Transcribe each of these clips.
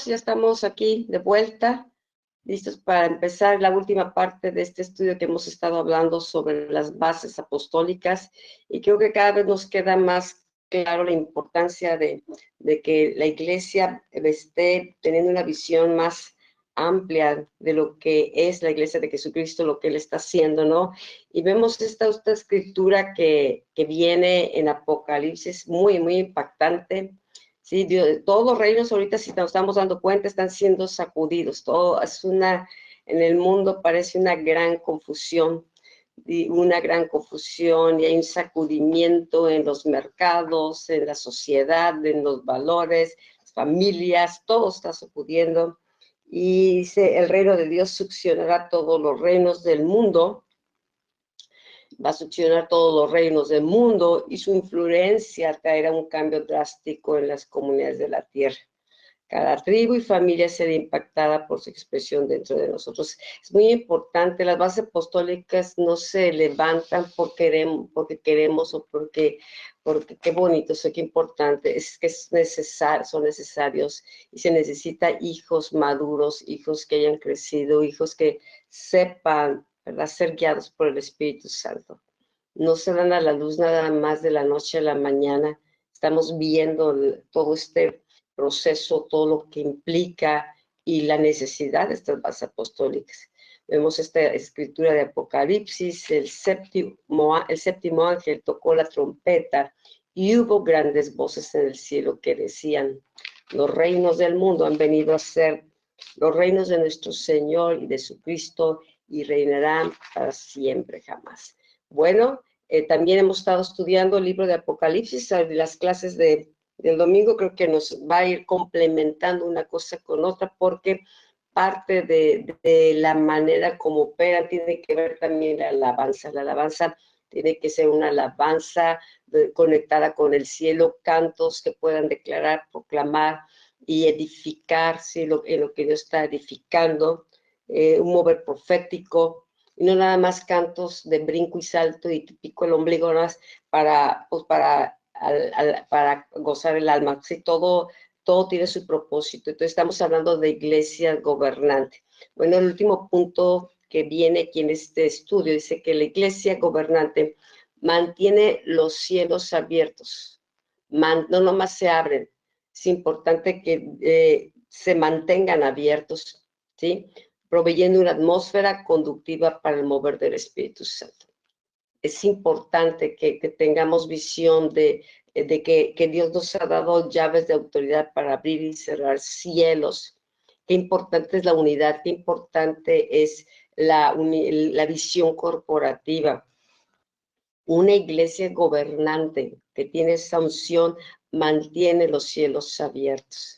ya estamos aquí de vuelta, listos para empezar la última parte de este estudio que hemos estado hablando sobre las bases apostólicas, y creo que cada vez nos queda más claro la importancia de que la Iglesia esté teniendo una visión más amplia de lo que es la Iglesia de Jesucristo, lo que Él está haciendo, ¿no? Y vemos esta escritura que viene en Apocalipsis, muy, muy impactante. Sí, Dios, todos los reinos ahorita, si nos estamos dando cuenta, están siendo sacudidos. Todo es en el mundo parece una gran confusión, y hay un sacudimiento en los mercados, en la sociedad, en los valores, las familias, todo está sacudiendo. Y dice, el reino de Dios succionará todos los reinos del mundo, va a succionar todos los reinos del mundo, y su influencia traerá un cambio drástico en las comunidades de la tierra. Cada tribu y familia será impactada por su expresión dentro de nosotros. Es muy importante, las bases apostólicas no se levantan porque queremos o porque qué bonito, eso qué importante, es que son necesarios, y se necesita hijos maduros, hijos que hayan crecido, hijos que sepan, ¿verdad?, ser guiados por el Espíritu Santo. No se dan a la luz nada más de la noche a la mañana. Estamos viendo todo este proceso, todo lo que implica y la necesidad de estas bases apostólicas. Vemos esta escritura de Apocalipsis, el séptimo ángel tocó la trompeta y hubo grandes voces en el cielo que decían: los reinos del mundo han venido a ser los reinos de nuestro Señor y de su Cristo, y reinarán para siempre jamás. Bueno, también hemos estado estudiando el libro de Apocalipsis, las clases del domingo. Creo que nos va a ir complementando una cosa con otra, porque parte de la manera como opera tiene que ver también la alabanza. La alabanza tiene que ser una alabanza conectada con el cielo, cantos que puedan declarar, proclamar y edificarse en lo que Dios está edificando, un mover profético, y no nada más cantos de brinco y salto y pico el ombligo, nada más para gozar el alma. Sí, todo tiene su propósito. Entonces estamos hablando de iglesia gobernante. Bueno, el último punto que viene aquí en este estudio dice que la iglesia gobernante mantiene los cielos abiertos. No nomás se abren, es importante que se mantengan abiertos, ¿sí?, proveyendo una atmósfera conductiva para el mover del Espíritu Santo. Es importante que tengamos visión de que Dios nos ha dado llaves de autoridad para abrir y cerrar cielos. Qué importante es la unidad, qué importante es la visión corporativa. Una iglesia gobernante que tiene esa unción mantiene los cielos abiertos.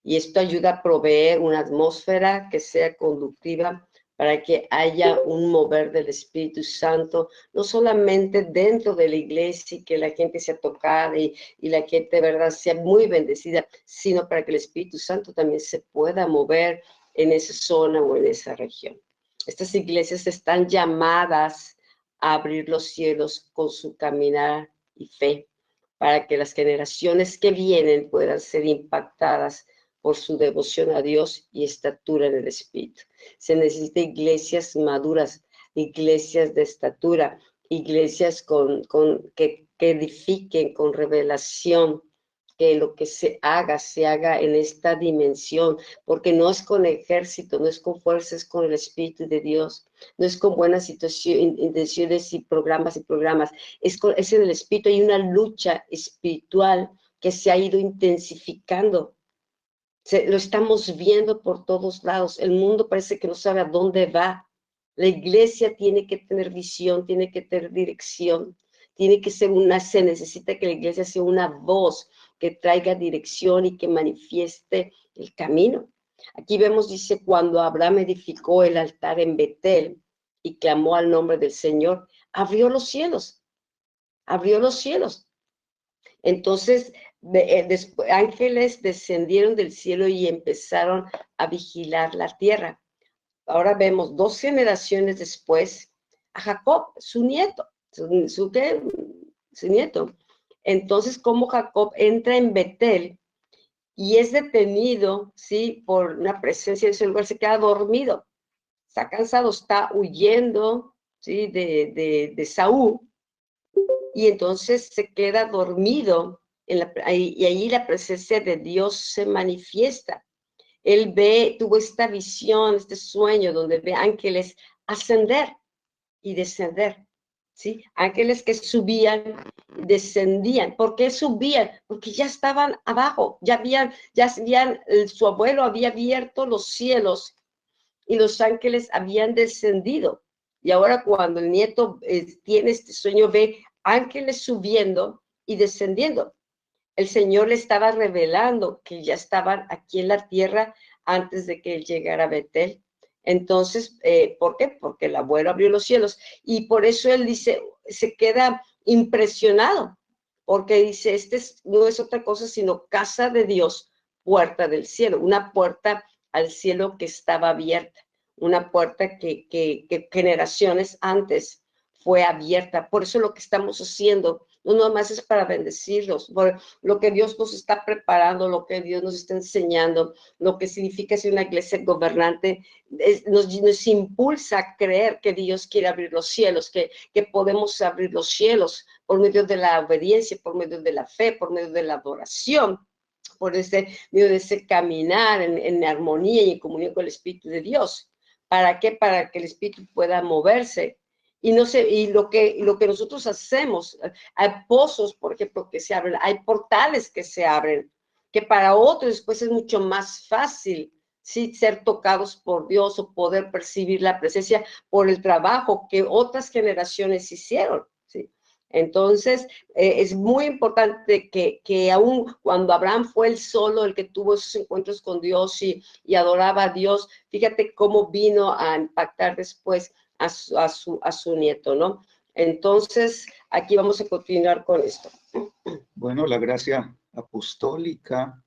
Y esto ayuda a proveer una atmósfera que sea conductiva para que haya un mover del Espíritu Santo, no solamente dentro de la iglesia y que la gente sea tocada y la gente, ¿verdad?, sea muy bendecida, sino para que el Espíritu Santo también se pueda mover en esa zona o en esa región. Estas iglesias están llamadas a abrir los cielos con su caminar y fe, para que las generaciones que vienen puedan ser impactadas por su devoción a Dios y estatura en el Espíritu. Se necesitan iglesias maduras, iglesias de estatura, iglesias que edifiquen con revelación, que lo que se haga en esta dimensión, porque no es con ejército, no es con fuerza, es con el Espíritu de Dios, no es con buenas intenciones y programas, es en el Espíritu. Hay una lucha espiritual que se ha ido intensificando. Lo estamos viendo por todos lados. El mundo parece que no sabe a dónde va. La iglesia tiene que tener visión, tiene que tener dirección, se necesita que la iglesia sea una voz que traiga dirección y que manifieste el camino. Aquí vemos, dice, cuando Abraham edificó el altar en Betel y clamó al nombre del Señor, abrió los cielos. Entonces, ángeles descendieron del cielo y empezaron a vigilar la tierra. Ahora vemos 2 generaciones después a Jacob, su nieto. Su nieto. Entonces, como Jacob entra en Betel y es detenido, ¿sí? Por una presencia de ese lugar, se queda dormido, está cansado, está huyendo, ¿sí? De Saúl, y entonces se queda dormido, y ahí la presencia de Dios se manifiesta. Él tuvo esta visión, este sueño, donde ve ángeles ascender y descender, ¿sí? Ángeles que subían, descendían. ¿Por qué subían? Porque ya estaban abajo, su abuelo había abierto los cielos y los ángeles habían descendido. Y ahora cuando el nieto tiene este sueño, ve ángeles subiendo y descendiendo. El Señor le estaba revelando que ya estaban aquí en la tierra antes de que él llegara a Betel. Entonces, ¿por qué? Porque el abuelo abrió los cielos. Y por eso él dice, se queda impresionado, porque dice, no es otra cosa sino casa de Dios, puerta del cielo, una puerta al cielo que estaba abierta, una puerta que generaciones antes fue abierta. Por eso lo que estamos haciendo no nomás es para bendecirlos, por lo que Dios nos está preparando, lo que Dios nos está enseñando, lo que significa ser una iglesia gobernante, nos impulsa a creer que Dios quiere abrir los cielos, que podemos abrir los cielos por medio de la obediencia, por medio de la fe, por medio de la adoración, por ese medio de ese caminar en armonía y en comunión con el Espíritu de Dios. ¿Para qué? Para que el Espíritu pueda moverse. Y, no sé, y lo que nosotros hacemos, hay pozos, por ejemplo, que se abren, hay portales que se abren, que para otros después es mucho más fácil, ¿sí? Ser tocados por Dios o poder percibir la presencia por el trabajo que otras generaciones hicieron, ¿sí? Entonces, es muy importante que aún cuando Abraham fue el solo el que tuvo esos encuentros con Dios y adoraba a Dios, fíjate cómo vino a impactar después a su nieto, ¿no? Entonces, aquí vamos a continuar con esto. Bueno, la gracia apostólica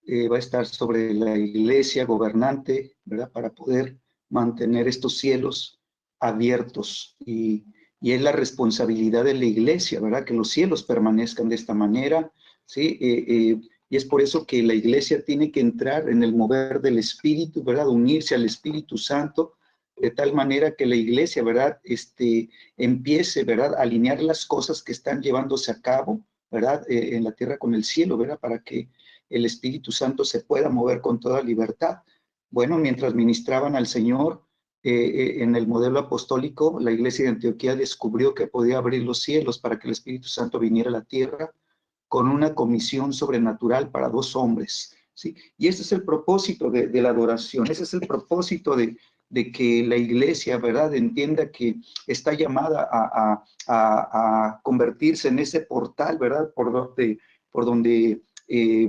va a estar sobre la iglesia gobernante, ¿verdad? Para poder mantener estos cielos abiertos y es la responsabilidad de la iglesia, ¿verdad? Que los cielos permanezcan de esta manera, ¿sí? Y es por eso que la iglesia tiene que entrar en el mover del Espíritu, ¿verdad? Unirse al Espíritu Santo, de tal manera que la iglesia, ¿verdad? Empiece, ¿verdad? A alinear las cosas que están llevándose a cabo, ¿verdad? En la tierra con el cielo, ¿verdad? Para que el Espíritu Santo se pueda mover con toda libertad. Bueno, mientras ministraban al Señor en el modelo apostólico, la iglesia de Antioquía descubrió que podía abrir los cielos para que el Espíritu Santo viniera a la tierra con una comisión sobrenatural para 2 hombres, ¿sí? Y ese es el propósito de la adoración, ese es el propósito de que la iglesia, ¿verdad?, entienda que está llamada a convertirse en ese portal, ¿verdad?, por donde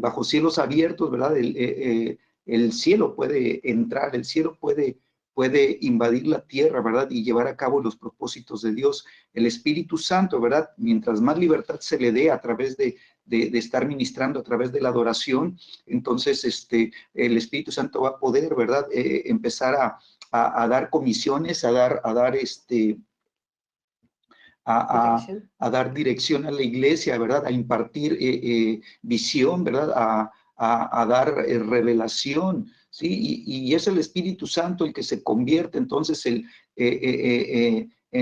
bajo cielos abiertos, ¿verdad?, el cielo puede entrar, el cielo puede invadir la tierra, ¿verdad?, y llevar a cabo los propósitos de Dios. El Espíritu Santo, ¿verdad?, mientras más libertad se le dé a través de estar ministrando, a través de la adoración, entonces el Espíritu Santo va a poder, ¿verdad?, empezar a dar comisiones, a dar dirección a la iglesia, ¿verdad? A impartir visión, ¿verdad? A dar revelación, ¿sí? Y es el Espíritu Santo el que se convierte entonces en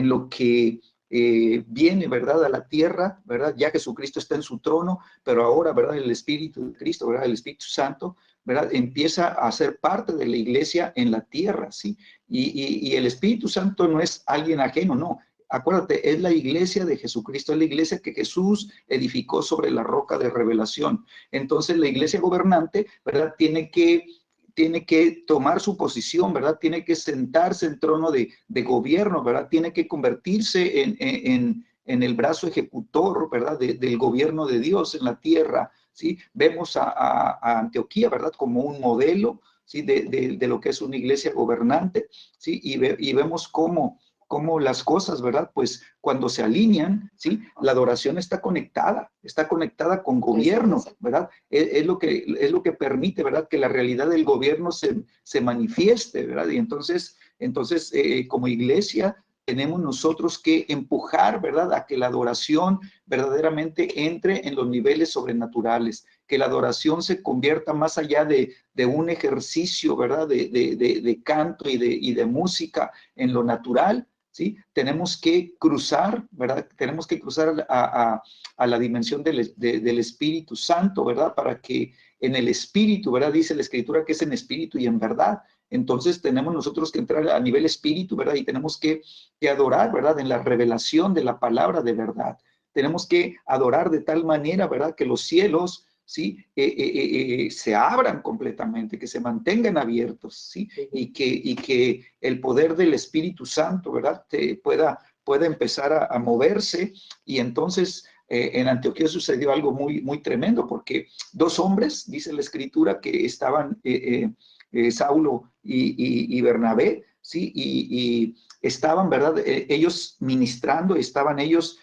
lo que viene, ¿verdad? A la tierra, ¿verdad? Ya Jesucristo está en su trono, pero ahora, ¿verdad? El Espíritu de Cristo, ¿verdad? El Espíritu Santo, ¿verdad? Empieza a ser parte de la iglesia en la tierra, ¿sí? Y el Espíritu Santo no es alguien ajeno, no. Acuérdate, es la iglesia de Jesucristo, es la iglesia que Jesús edificó sobre la roca de revelación. Entonces la iglesia gobernante, ¿verdad?, tiene que tomar su posición, ¿verdad? Tiene que sentarse en trono de gobierno, ¿verdad? Tiene que convertirse en el brazo ejecutor, ¿verdad?, del gobierno de Dios en la tierra, ¿sí? Vemos a Antioquía, ¿verdad?, como un modelo, ¿sí?, de lo que es una iglesia gobernante, ¿sí? Y vemos cómo las cosas, ¿verdad? Pues cuando se alinean, ¿sí? La adoración está conectada con gobierno, ¿verdad? Es lo que permite, ¿verdad?, que la realidad del gobierno se manifieste, ¿verdad? Y entonces como iglesia tenemos nosotros que empujar, ¿verdad?, a que la adoración verdaderamente entre en los niveles sobrenaturales, que la adoración se convierta más allá de un ejercicio, ¿verdad?, de canto y de música en lo natural, ¿sí? Tenemos que cruzar, ¿verdad? Tenemos que cruzar a la dimensión del Espíritu Santo, ¿verdad? Para que en el Espíritu, ¿verdad? Dice la Escritura que es en espíritu y en verdad. Entonces tenemos nosotros que entrar a nivel espíritu, ¿verdad? Y tenemos que adorar, ¿verdad? En la revelación de la palabra de verdad. Tenemos que adorar de tal manera, ¿verdad? Que los cielos, ¿sí? Se abran completamente, que se mantengan abiertos, ¿sí? Y que el poder del Espíritu Santo, ¿verdad? Pueda empezar a moverse. Y entonces en Antioquía sucedió algo muy, muy tremendo, porque dos hombres, dice la Escritura, que estaban... Saulo y Bernabé, ¿sí? Y estaban, ¿verdad? Ellos ministrando, estaban ellos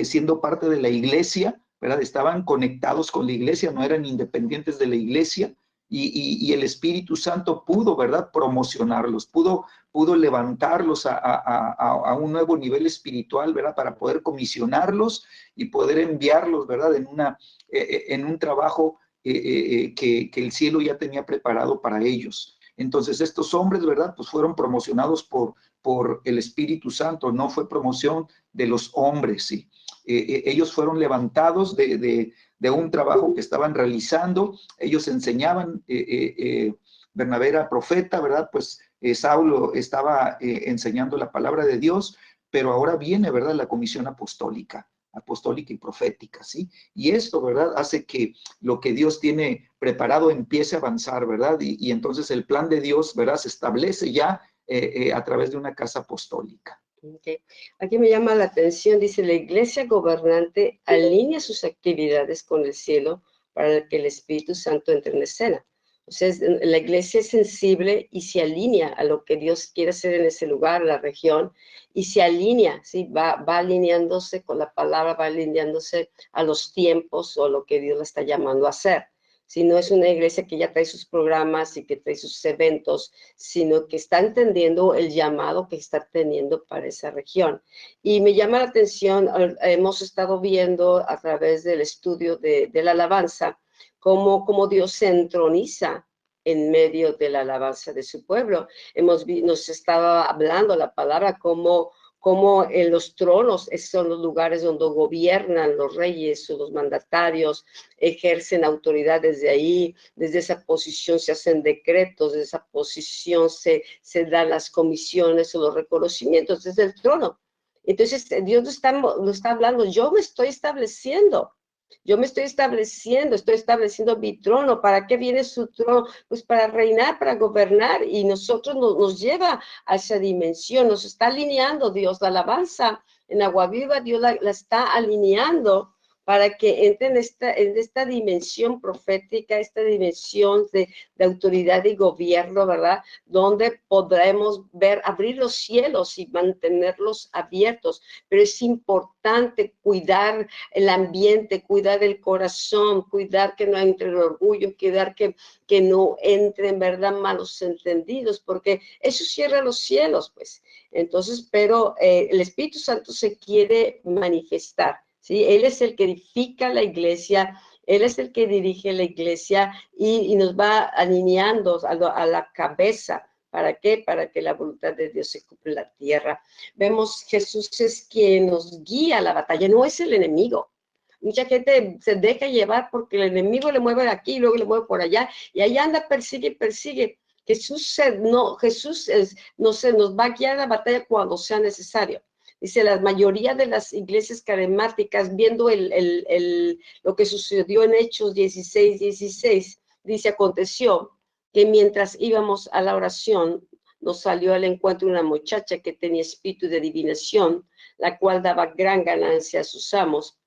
siendo parte de la iglesia, ¿verdad? Estaban conectados con la iglesia, no eran independientes de la iglesia, y el Espíritu Santo pudo, ¿verdad?, promocionarlos, pudo levantarlos a un nuevo nivel espiritual, ¿verdad?, para poder comisionarlos y poder enviarlos, ¿verdad?, en un trabajo que el cielo ya tenía preparado para ellos. Entonces estos hombres, ¿verdad?, pues fueron promocionados por el Espíritu Santo, no fue promoción de los hombres, ¿sí? Ellos fueron levantados de un trabajo que estaban realizando, ellos enseñaban, Bernabé era profeta, ¿verdad? Pues Saulo estaba enseñando la palabra de Dios, pero ahora viene, ¿verdad?, la comisión apostólica y profética, ¿sí? Y esto, ¿verdad?, hace que lo que Dios tiene preparado empiece a avanzar, ¿verdad? Y entonces el plan de Dios, ¿verdad?, se establece ya a través de una casa apostólica. Okay. Aquí me llama la atención, dice, la iglesia gobernante alinea sus actividades con el cielo para que el Espíritu Santo entre en escena. O sea, la iglesia es sensible y se alinea a lo que Dios quiere hacer en ese lugar, la región, y se alinea, ¿sí? Va alineándose con la palabra, va alineándose a los tiempos o lo que Dios le está llamando a hacer. Si no es una iglesia que ya trae sus programas y que trae sus eventos, sino que está entendiendo el llamado que está teniendo para esa región. Y me llama la atención, hemos estado viendo a través del estudio de la alabanza, cómo Dios se entroniza en medio de la alabanza de su pueblo. Nos estaba hablando la palabra como en los tronos son los lugares donde gobiernan los reyes o los mandatarios, ejercen autoridad desde ahí, desde esa posición se hacen decretos, desde esa posición se dan las comisiones o los reconocimientos desde el trono. Entonces Dios lo está hablando, yo me estoy estableciendo mi trono. ¿Para qué viene su trono? Pues para reinar, para gobernar, y nosotros nos lleva a esa dimensión, nos está alineando Dios, la alabanza en Agua Viva, Dios la está alineando para que entre en esta dimensión profética, esta dimensión de autoridad y gobierno, ¿verdad? Donde podremos abrir los cielos y mantenerlos abiertos. Pero es importante cuidar el ambiente, cuidar el corazón, cuidar que no entre el orgullo, cuidar que no entren, ¿verdad?, malos entendidos, porque eso cierra los cielos, pues. Entonces, pero el Espíritu Santo se quiere manifestar, ¿sí? Él es el que edifica la iglesia, Él es el que dirige la iglesia y nos va alineando a la cabeza. ¿Para qué? Para que la voluntad de Dios se cumpla en la tierra. Vemos, Jesús es quien nos guía a la batalla, no es el enemigo. Mucha gente se deja llevar porque el enemigo le mueve aquí y luego le mueve por allá y allá anda, persigue. Jesús nos va a guiar a la batalla cuando sea necesario. Dice, la mayoría de las iglesias carismáticas, viendo lo que sucedió en Hechos 16, dice, aconteció que mientras íbamos a la oración, nos salió al encuentro una muchacha que tenía espíritu de adivinación, la cual daba gran ganancia a sus amos.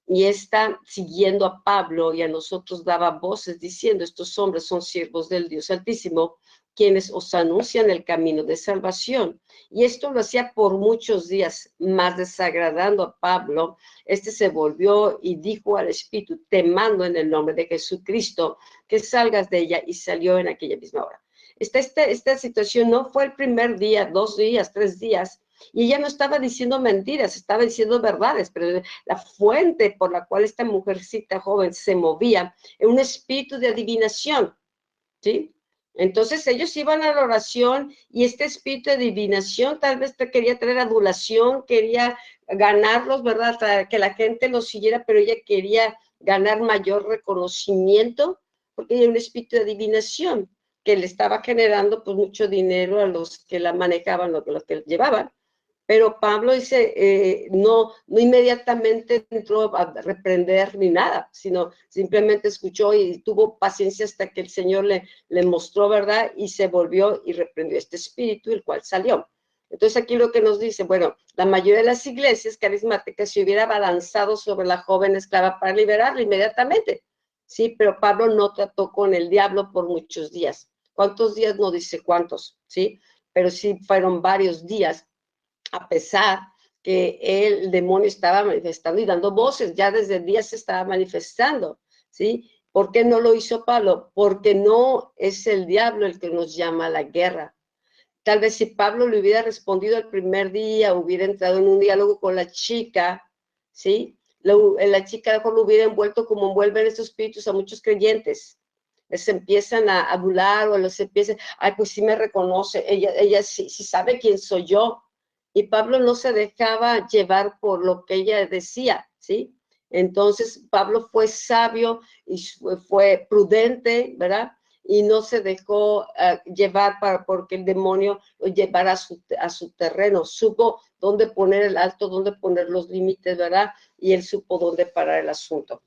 Y esta, siguiendo a Pablo y a nosotros, daba voces diciendo, estos hombres son siervos del Dios Altísimo, quienes os anuncian el camino de salvación. Y esto lo hacía por muchos días, más desagradando a Pablo. Este se volvió y dijo al espíritu, te mando en el nombre de Jesucristo, que salgas de ella, y salió en aquella misma hora. Esta situación no fue el primer día, 2 días, 3 días, Y ella no estaba diciendo mentiras, estaba diciendo verdades, pero la fuente por la cual esta mujercita joven se movía era un espíritu de adivinación, ¿sí? Entonces ellos iban a la oración y este espíritu de adivinación tal vez quería traer adulación, quería ganarlos, ¿verdad? Para que la gente los siguiera, pero ella quería ganar mayor reconocimiento, porque era un espíritu de adivinación que le estaba generando pues mucho dinero a los que la manejaban, los que la llevaban. Pero Pablo dice, no inmediatamente entró a reprender ni nada, sino simplemente escuchó y tuvo paciencia hasta que el Señor le mostró, ¿verdad? Y se volvió y reprendió este espíritu, el cual salió. Entonces aquí lo que nos dice, bueno, la mayoría de las iglesias carismáticas se hubiera abalanzado sobre la joven esclava para liberarla inmediatamente, ¿sí? Pero Pablo no trató con el diablo por muchos días. ¿Cuántos días? No dice cuántos, ¿sí? Pero sí fueron varios días, a pesar que el demonio estaba manifestando y dando voces, ya desde el día se estaba manifestando, ¿sí? ¿Por qué no lo hizo Pablo? Porque no es el diablo el que nos llama a la guerra. Tal vez si Pablo le hubiera respondido el primer día, hubiera entrado en un diálogo con la chica, ¿sí? La chica mejor lo hubiera envuelto como envuelven estos espíritus a muchos creyentes. Les empiezan a burlar o les empiezan, ay, pues sí me reconoce, ella sí sabe quién soy yo. Y Pablo no se dejaba llevar por lo que ella decía, ¿sí? Entonces Pablo fue sabio y fue prudente, ¿verdad? Y no se dejó llevar porque el demonio lo llevara a su terreno. Supo dónde poner el alto, dónde poner los límites, ¿verdad? Y él supo dónde parar el asunto.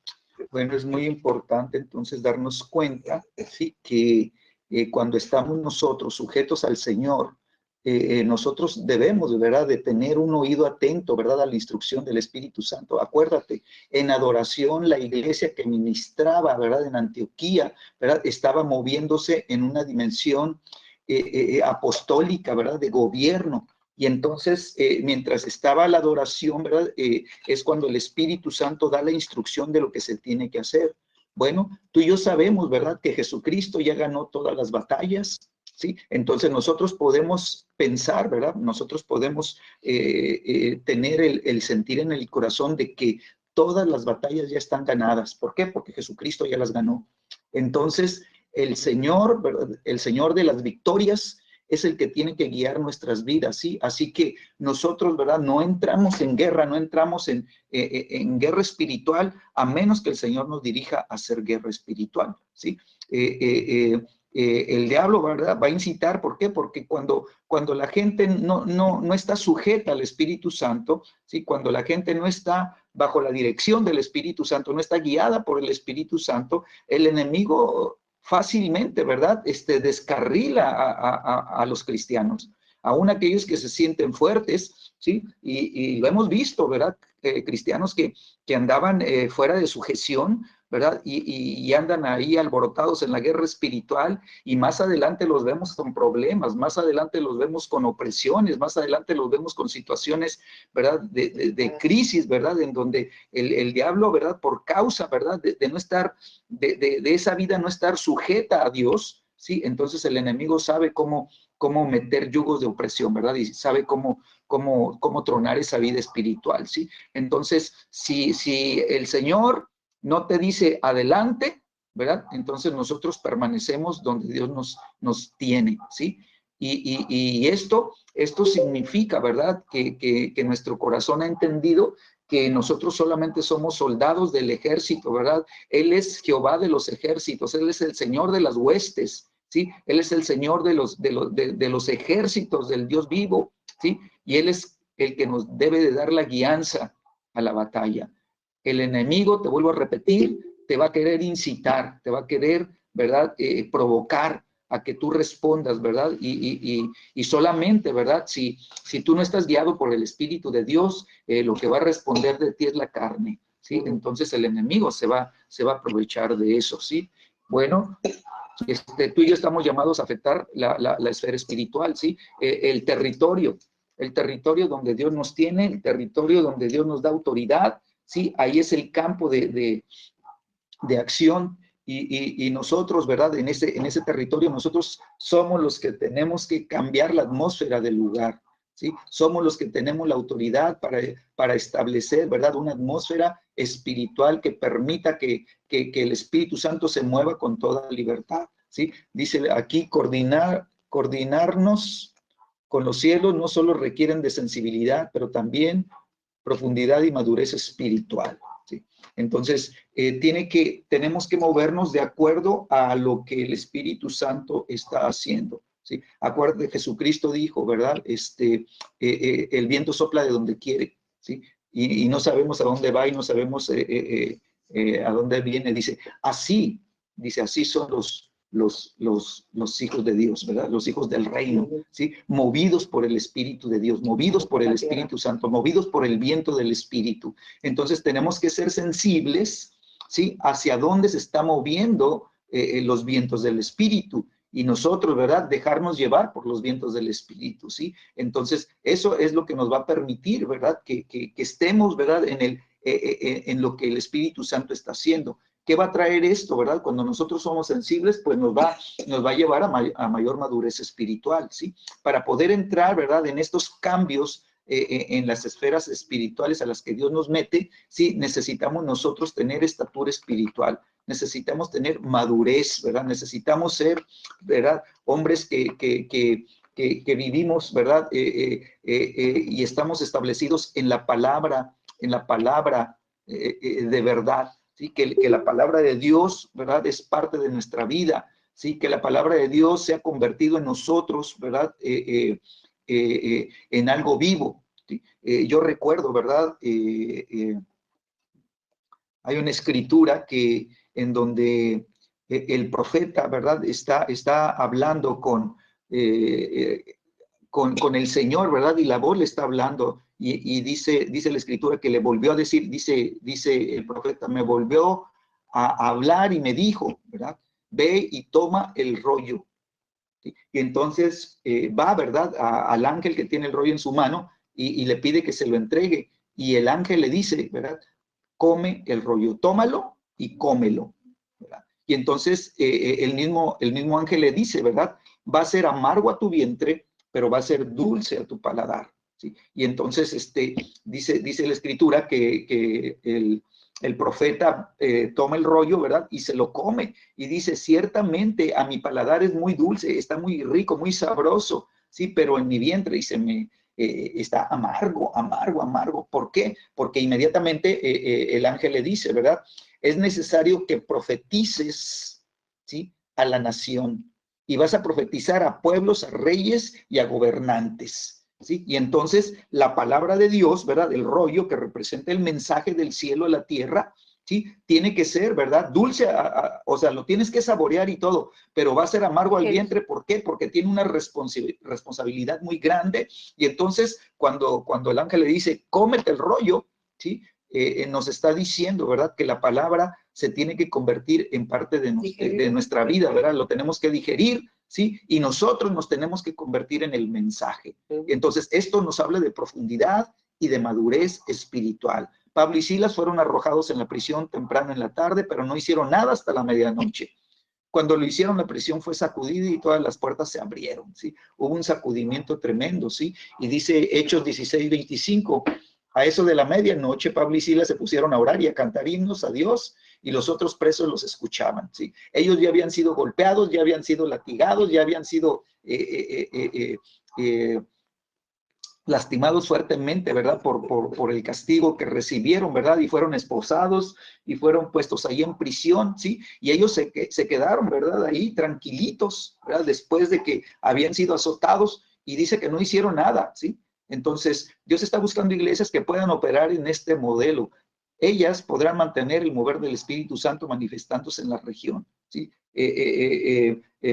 Bueno, es muy importante entonces darnos cuenta, ¿sí? Que cuando estamos nosotros sujetos al Señor, nosotros debemos, ¿verdad?, de tener un oído atento, ¿verdad?, a la instrucción del Espíritu Santo. Acuérdate, en adoración la iglesia que ministraba, ¿verdad?, en Antioquía, ¿verdad?, estaba moviéndose en una dimensión apostólica, ¿verdad?, de gobierno. Y entonces, mientras estaba la adoración, ¿verdad?, es cuando el Espíritu Santo da la instrucción de lo que se tiene que hacer. Bueno, tú y yo sabemos, ¿verdad?, que Jesucristo ya ganó todas las batallas, ¿sí? Entonces nosotros podemos pensar, ¿verdad? Nosotros podemos tener el sentir en el corazón de que todas las batallas ya están ganadas. ¿Por qué? Porque Jesucristo ya las ganó. Entonces, el Señor, ¿verdad?, el Señor de las victorias, es el que tiene que guiar nuestras vidas, ¿sí? Así que nosotros, ¿verdad?, no entramos en guerra, no entramos en guerra espiritual, a menos que el Señor nos dirija a hacer guerra espiritual, ¿sí? El diablo, ¿verdad?, va a incitar. ¿Por qué? Porque cuando la gente no está sujeta al Espíritu Santo, ¿sí?, cuando la gente no está bajo la dirección del Espíritu Santo, no está guiada por el Espíritu Santo, el enemigo fácilmente, ¿verdad?, descarrila a los cristianos, aún aquellos que se sienten fuertes, ¿sí? Y lo hemos visto, ¿verdad?, cristianos que andaban fuera de sujeción, ¿verdad?, y andan ahí alborotados en la guerra espiritual, y más adelante los vemos con problemas, más adelante los vemos con opresiones, más adelante los vemos con situaciones, ¿verdad?, de crisis, ¿verdad?, en donde el diablo, ¿verdad?, por causa, ¿verdad?, de no estar, de esa vida no estar sujeta a Dios, ¿sí? Entonces el enemigo sabe cómo meter yugos de opresión, ¿verdad?, y sabe cómo tronar esa vida espiritual, ¿sí? Entonces, si el Señor no te dice adelante, ¿verdad?, entonces nosotros permanecemos donde Dios nos tiene, ¿sí? Y esto significa, ¿verdad?, que nuestro corazón ha entendido que nosotros solamente somos soldados del ejército, ¿verdad? Él es Jehová de los ejércitos, Él es el Señor de las huestes, ¿sí? Él es el Señor de los ejércitos del Dios vivo, ¿sí? Y Él es el que nos debe de dar la guianza a la batalla. El enemigo, te vuelvo a repetir, te va a querer incitar, te va a querer, ¿verdad?, provocar a que tú respondas, ¿verdad? Y solamente, ¿verdad?, si tú no estás guiado por el Espíritu de Dios, lo que va a responder de ti es la carne, ¿sí? Entonces el enemigo se va a aprovechar de eso, ¿sí? Bueno, tú y yo estamos llamados a afectar la esfera espiritual, ¿sí? El territorio donde Dios nos tiene, el territorio donde Dios nos da autoridad, ¿sí? Ahí es el campo de acción, y nosotros, ¿verdad?, en ese territorio nosotros somos los que tenemos que cambiar la atmósfera del lugar, ¿sí? Somos los que tenemos la autoridad para establecer, ¿verdad?, una atmósfera espiritual que permita que el Espíritu Santo se mueva con toda libertad, ¿sí? Dice aquí, coordinarnos con los cielos no solo requieren de sensibilidad, pero también profundidad y madurez espiritual, ¿sí? Entonces, tenemos que movernos de acuerdo a lo que el Espíritu Santo está haciendo, ¿sí? Acuérdate, Jesucristo dijo, ¿verdad? El viento sopla de donde quiere, ¿sí? Y no sabemos a dónde va y no sabemos a dónde viene. Dice, así son los hijos de Dios, ¿verdad? Los hijos del reino, ¿sí? Movidos por el Espíritu de Dios, movidos por el Espíritu Santo, movidos por el viento del Espíritu. Entonces tenemos que ser sensibles, ¿sí?, hacia dónde se está moviendo los vientos del Espíritu. Y nosotros, ¿verdad?, dejarnos llevar por los vientos del Espíritu, ¿sí? Entonces, eso es lo que nos va a permitir, ¿verdad?, que estemos, ¿verdad?, en lo que el Espíritu Santo está haciendo. ¿Qué va a traer esto, verdad? Cuando nosotros somos sensibles, pues nos va a llevar a mayor madurez espiritual, ¿sí? Para poder entrar, ¿verdad?, en estos cambios en las esferas espirituales a las que Dios nos mete, sí, necesitamos nosotros tener estatura espiritual, necesitamos tener madurez, ¿verdad? Necesitamos ser, ¿verdad?, hombres que vivimos, ¿verdad?, y estamos establecidos en la palabra de verdad, ¿sí? Que la palabra de Dios, ¿verdad?, es parte de nuestra vida, ¿sí? Que la palabra de Dios se ha convertido en nosotros, ¿verdad?, en algo vivo, ¿sí? Yo recuerdo, ¿verdad?, hay una escritura en donde el profeta, ¿verdad?, está hablando con el Señor, ¿verdad? Y la voz le está hablando y dice la escritura que le volvió a decir, dice el profeta, me volvió a hablar y me dijo, ¿verdad? Ve y toma el rollo. ¿Sí? Y entonces va, ¿verdad?, al ángel que tiene el rollo en su mano y le pide que se lo entregue. Y el ángel le dice, ¿verdad?, come el rollo, tómalo y cómelo, ¿verdad? Y entonces el mismo ángel le dice, ¿verdad?, va a ser amargo a tu vientre, pero va a ser dulce a tu paladar, ¿sí? Y entonces dice la escritura que el profeta toma el rollo, ¿verdad?, y se lo come, y dice, ciertamente a mi paladar es muy dulce, está muy rico, muy sabroso, ¿sí? Pero en mi vientre, dice, está amargo. ¿Por qué? Porque inmediatamente el ángel le dice, ¿verdad?, es necesario que profetices, ¿sí?, a la nación, y vas a profetizar a pueblos, a reyes y a gobernantes, ¿sí? Y entonces la palabra de Dios, ¿verdad?, el rollo que representa el mensaje del cielo a la tierra, ¿sí?, tiene que ser, ¿verdad?, dulce, o sea, lo tienes que saborear y todo, pero va a ser amargo al vientre. ¿Por qué? Porque tiene una responsabilidad muy grande. Y entonces, cuando el ángel le dice, cómete el rollo, ¿sí?, nos está diciendo, ¿verdad?, que la palabra se tiene que convertir en parte de nuestra vida, ¿verdad? Lo tenemos que digerir, ¿sí? Y nosotros nos tenemos que convertir en el mensaje. Entonces, esto nos habla de profundidad y de madurez espiritual. Pablo y Silas fueron arrojados en la prisión temprano en la tarde, pero no hicieron nada hasta la medianoche. Cuando lo hicieron, la prisión fue sacudida y todas las puertas se abrieron, ¿sí? Hubo un sacudimiento tremendo, ¿sí? Y dice Hechos 16:25, a eso de la medianoche, Pablo y Silas se pusieron a orar y a cantar himnos a Dios, y los otros presos los escuchaban, ¿sí? Ellos ya habían sido golpeados, ya habían sido latigados, ya habían sido lastimados fuertemente, ¿verdad?, por el castigo que recibieron, ¿verdad?, y fueron esposados y fueron puestos ahí en prisión, ¿sí? Y ellos se quedaron, ¿verdad?, ahí tranquilitos, ¿verdad?, después de que habían sido azotados, y dice que no hicieron nada, ¿sí? Entonces, Dios está buscando iglesias que puedan operar en este modelo. Ellas podrán mantener el mover del Espíritu Santo manifestándose en la región, ¿sí?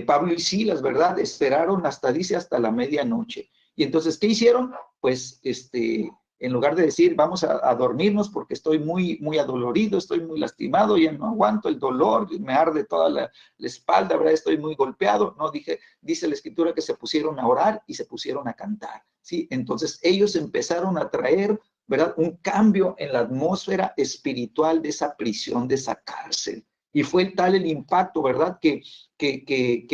Pablo y Silas, ¿verdad?, esperaron hasta la medianoche. Y entonces, ¿qué hicieron? Pues, en lugar de decir, vamos a dormirnos porque estoy muy, muy adolorido, estoy muy lastimado, ya no aguanto el dolor, me arde toda la espalda, ¿verdad?, estoy muy golpeado. No, dice la escritura que se pusieron a orar y se pusieron a cantar, ¿sí? Entonces, ellos empezaron a traer, ¿verdad?, un cambio en la atmósfera espiritual de esa prisión, de esa cárcel. Y fue tal el impacto, ¿verdad?, que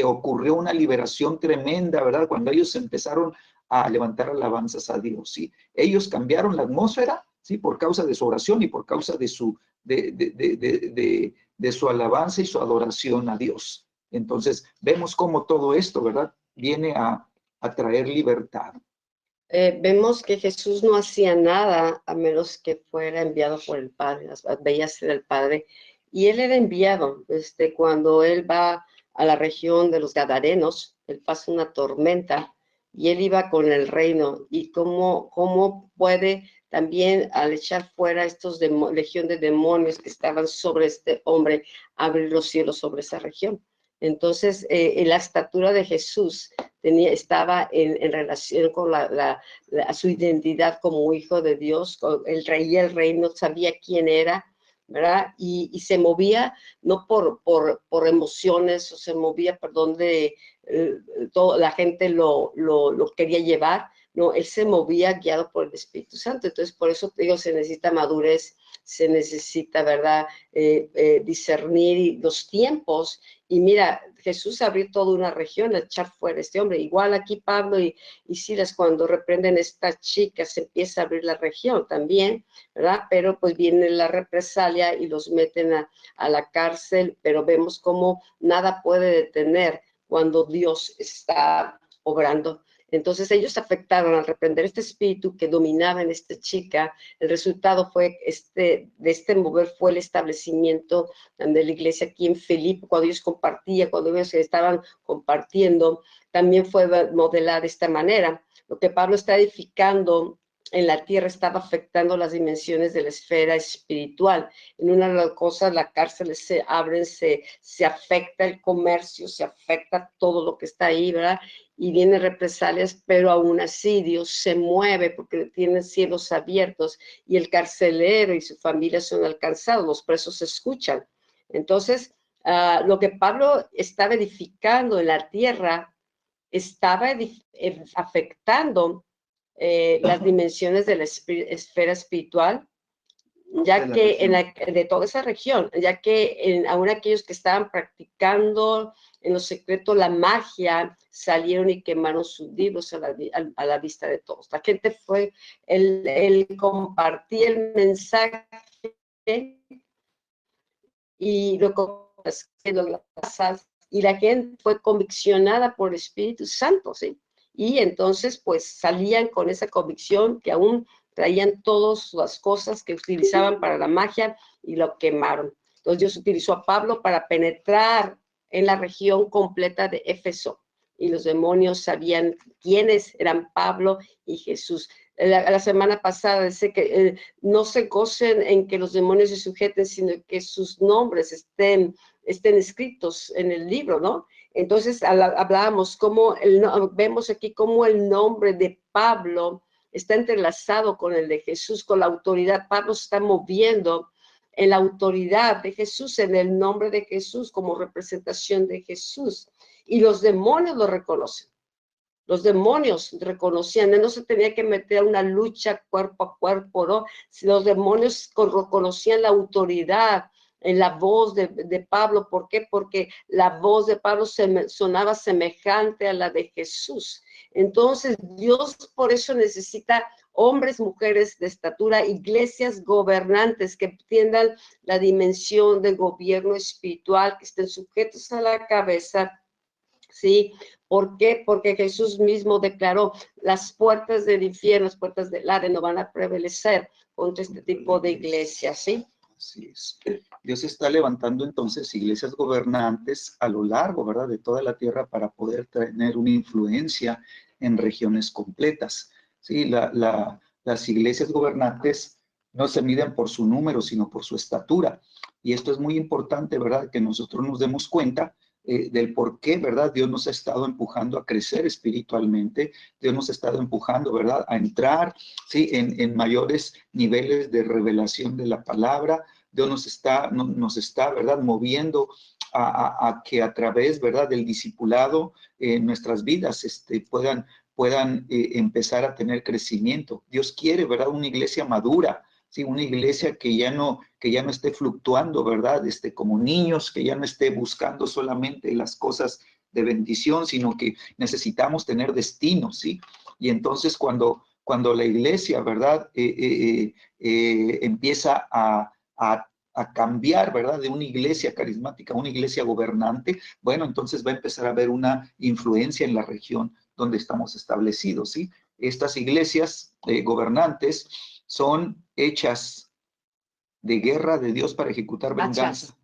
ocurrió una liberación tremenda, ¿verdad?, cuando ellos empezaron a levantar alabanzas a Dios, ¿sí? Ellos cambiaron la atmósfera, ¿sí? Por causa de su oración y por causa de su alabanza y su adoración a Dios. Entonces, vemos cómo todo esto, ¿verdad? Viene a traer libertad. Vemos que Jesús no hacía nada a menos que fuera enviado por el Padre, veía ser el Padre, y él era enviado. Cuando él va a la región de los Gadarenos, él pasa una tormenta y él iba con el reino. Y cómo puede también, al echar fuera estos legión de demonios que estaban sobre este hombre, abrir los cielos sobre esa región. Entonces, la estatura de Jesús estaba en relación con su identidad como hijo de Dios. El rey y el reino, sabía quién era, ¿verdad? Y se movía no por emociones, o se movía, perdón, la gente lo quería llevar. No, él se movía guiado por el Espíritu Santo. Entonces, por eso te digo, se necesita madurez, se necesita, ¿verdad? Discernir los tiempos. Y mira, Jesús abrió toda una región, echar fuera a este hombre. Igual aquí Pablo y Silas, cuando reprenden a esta chica, se empieza a abrir la región también, ¿verdad? Pero pues viene la represalia y los meten a la cárcel, pero vemos cómo nada puede detener cuando Dios está obrando. Entonces ellos afectaron al reprender este espíritu que dominaba en esta chica. El resultado fue de este mover fue el establecimiento de la iglesia aquí en Filipo, cuando ellos compartían, cuando ellos estaban compartiendo, también fue modelada de esta manera. Lo que Pablo está edificando en la tierra estaba afectando las dimensiones de la esfera espiritual. En una de las cosas, las cárceles se abren, se afecta el comercio, se afecta todo lo que está ahí, ¿verdad? Y vienen represalias, pero aún así Dios se mueve porque tienen cielos abiertos y el carcelero y su familia son alcanzados, los presos se escuchan. Entonces, lo que Pablo estaba edificando en la tierra estaba afectando las dimensiones de la esfera espiritual, ya que de toda esa región, ya que aún aquellos que estaban practicando en lo secreto la magia salieron y quemaron sus libros a la vista de todos. La gente fue, el compartía el mensaje y y la gente fue conviccionada por el Espíritu Santo, ¿sí? Y entonces, pues, salían con esa convicción que aún traían todas las cosas que utilizaban para la magia y lo quemaron. Entonces, Dios utilizó a Pablo para penetrar en la región completa de Éfeso. Y los demonios sabían quiénes eran Pablo y Jesús. La semana pasada dice que no se gocen en que los demonios se sujeten, sino que sus nombres estén escritos en el libro, ¿no? Entonces hablábamos vemos aquí cómo el nombre de Pablo está entrelazado con el de Jesús, con la autoridad. Pablo se está moviendo en la autoridad de Jesús, en el nombre de Jesús, como representación de Jesús. Y los demonios lo reconocen. Los demonios reconocían, no se tenía que meter a una lucha cuerpo a cuerpo, ¿no? Si los demonios reconocían la autoridad en la voz de Pablo. ¿Por qué? Porque la voz de Pablo sonaba semejante a la de Jesús. Entonces, Dios por eso necesita hombres, mujeres de estatura, iglesias gobernantes que entiendan la dimensión del gobierno espiritual, que estén sujetos a la cabeza. ¿Sí? ¿Por qué? Porque Jesús mismo declaró, las puertas del infierno, las puertas del Hades no van a prevalecer contra este tipo de iglesias, ¿sí? Así es. Dios está levantando entonces iglesias gobernantes a lo largo, ¿verdad?, de toda la tierra para poder tener una influencia en regiones completas. Sí, las iglesias gobernantes no se miden por su número, sino por su estatura. Y esto es muy importante, ¿verdad?, que nosotros nos demos cuenta del por qué, ¿verdad? Dios nos ha estado empujando a crecer espiritualmente, Dios nos ha estado empujando, ¿verdad?, a entrar, ¿sí?, en mayores niveles de revelación de la palabra. Dios nos está, ¿verdad?, moviendo a que a través, ¿verdad?, del discipulado nuestras vidas puedan empezar a tener crecimiento. Dios quiere, ¿verdad?, una iglesia madura, ¿sí? Una iglesia que ya no esté fluctuando, ¿verdad? Como niños, que ya no esté buscando solamente las cosas de bendición, sino que necesitamos tener destino, ¿sí? Y entonces cuando la iglesia, ¿verdad? Empieza a cambiar, ¿verdad? De una iglesia carismática a una iglesia gobernante, bueno, entonces va a empezar a haber una influencia en la región donde estamos establecidos, ¿sí? Estas iglesias gobernantes son hechas de guerra de Dios para ejecutar venganza.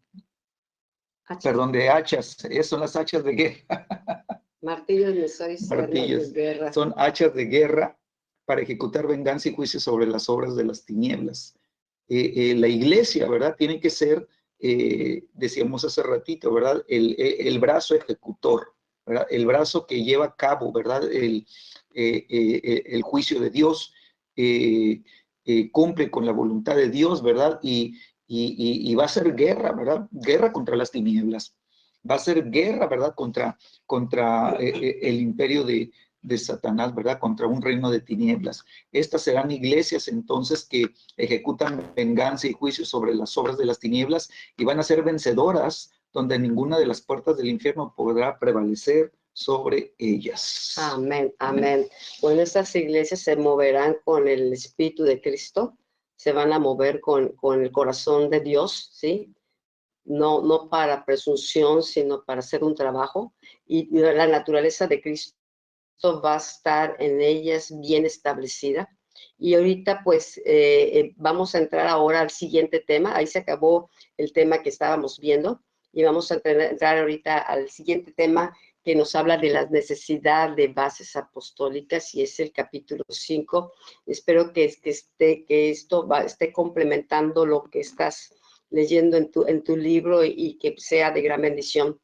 Hachas. Perdón, de hachas. Esas son las hachas de guerra. Martillos me estoy Martillos. de guerra. Son hachas de guerra para ejecutar venganza y juicio sobre las obras de las tinieblas. La iglesia, ¿verdad? Tiene que ser, decíamos hace ratito, ¿verdad? El brazo ejecutor, ¿verdad? El brazo que lleva a cabo, ¿verdad? El juicio de Dios, cumple con la voluntad de Dios, ¿verdad? Y va a ser guerra, ¿verdad? Guerra contra las tinieblas. Va a ser guerra, ¿verdad? Contra el imperio de Satanás, ¿verdad? Contra un reino de tinieblas. Estas serán iglesias entonces que ejecutan venganza y juicio sobre las obras de las tinieblas y van a ser vencedoras, donde ninguna de las puertas del infierno podrá prevalecer sobre ellas. Amén, amén. Bueno, estas iglesias se moverán con el Espíritu de Cristo, se van a mover con el corazón de Dios, ¿sí? No para presunción, sino para hacer un trabajo. Y la naturaleza de Cristo va a estar en ellas bien establecida. Y ahorita pues vamos a entrar ahora al siguiente tema. Ahí se acabó el tema que estábamos viendo y vamos a entrar ahorita al siguiente tema que nos habla de la necesidad de bases apostólicas y es el capítulo 5. Espero que esto esté complementando lo que estás leyendo en tu libro y que sea de gran bendición.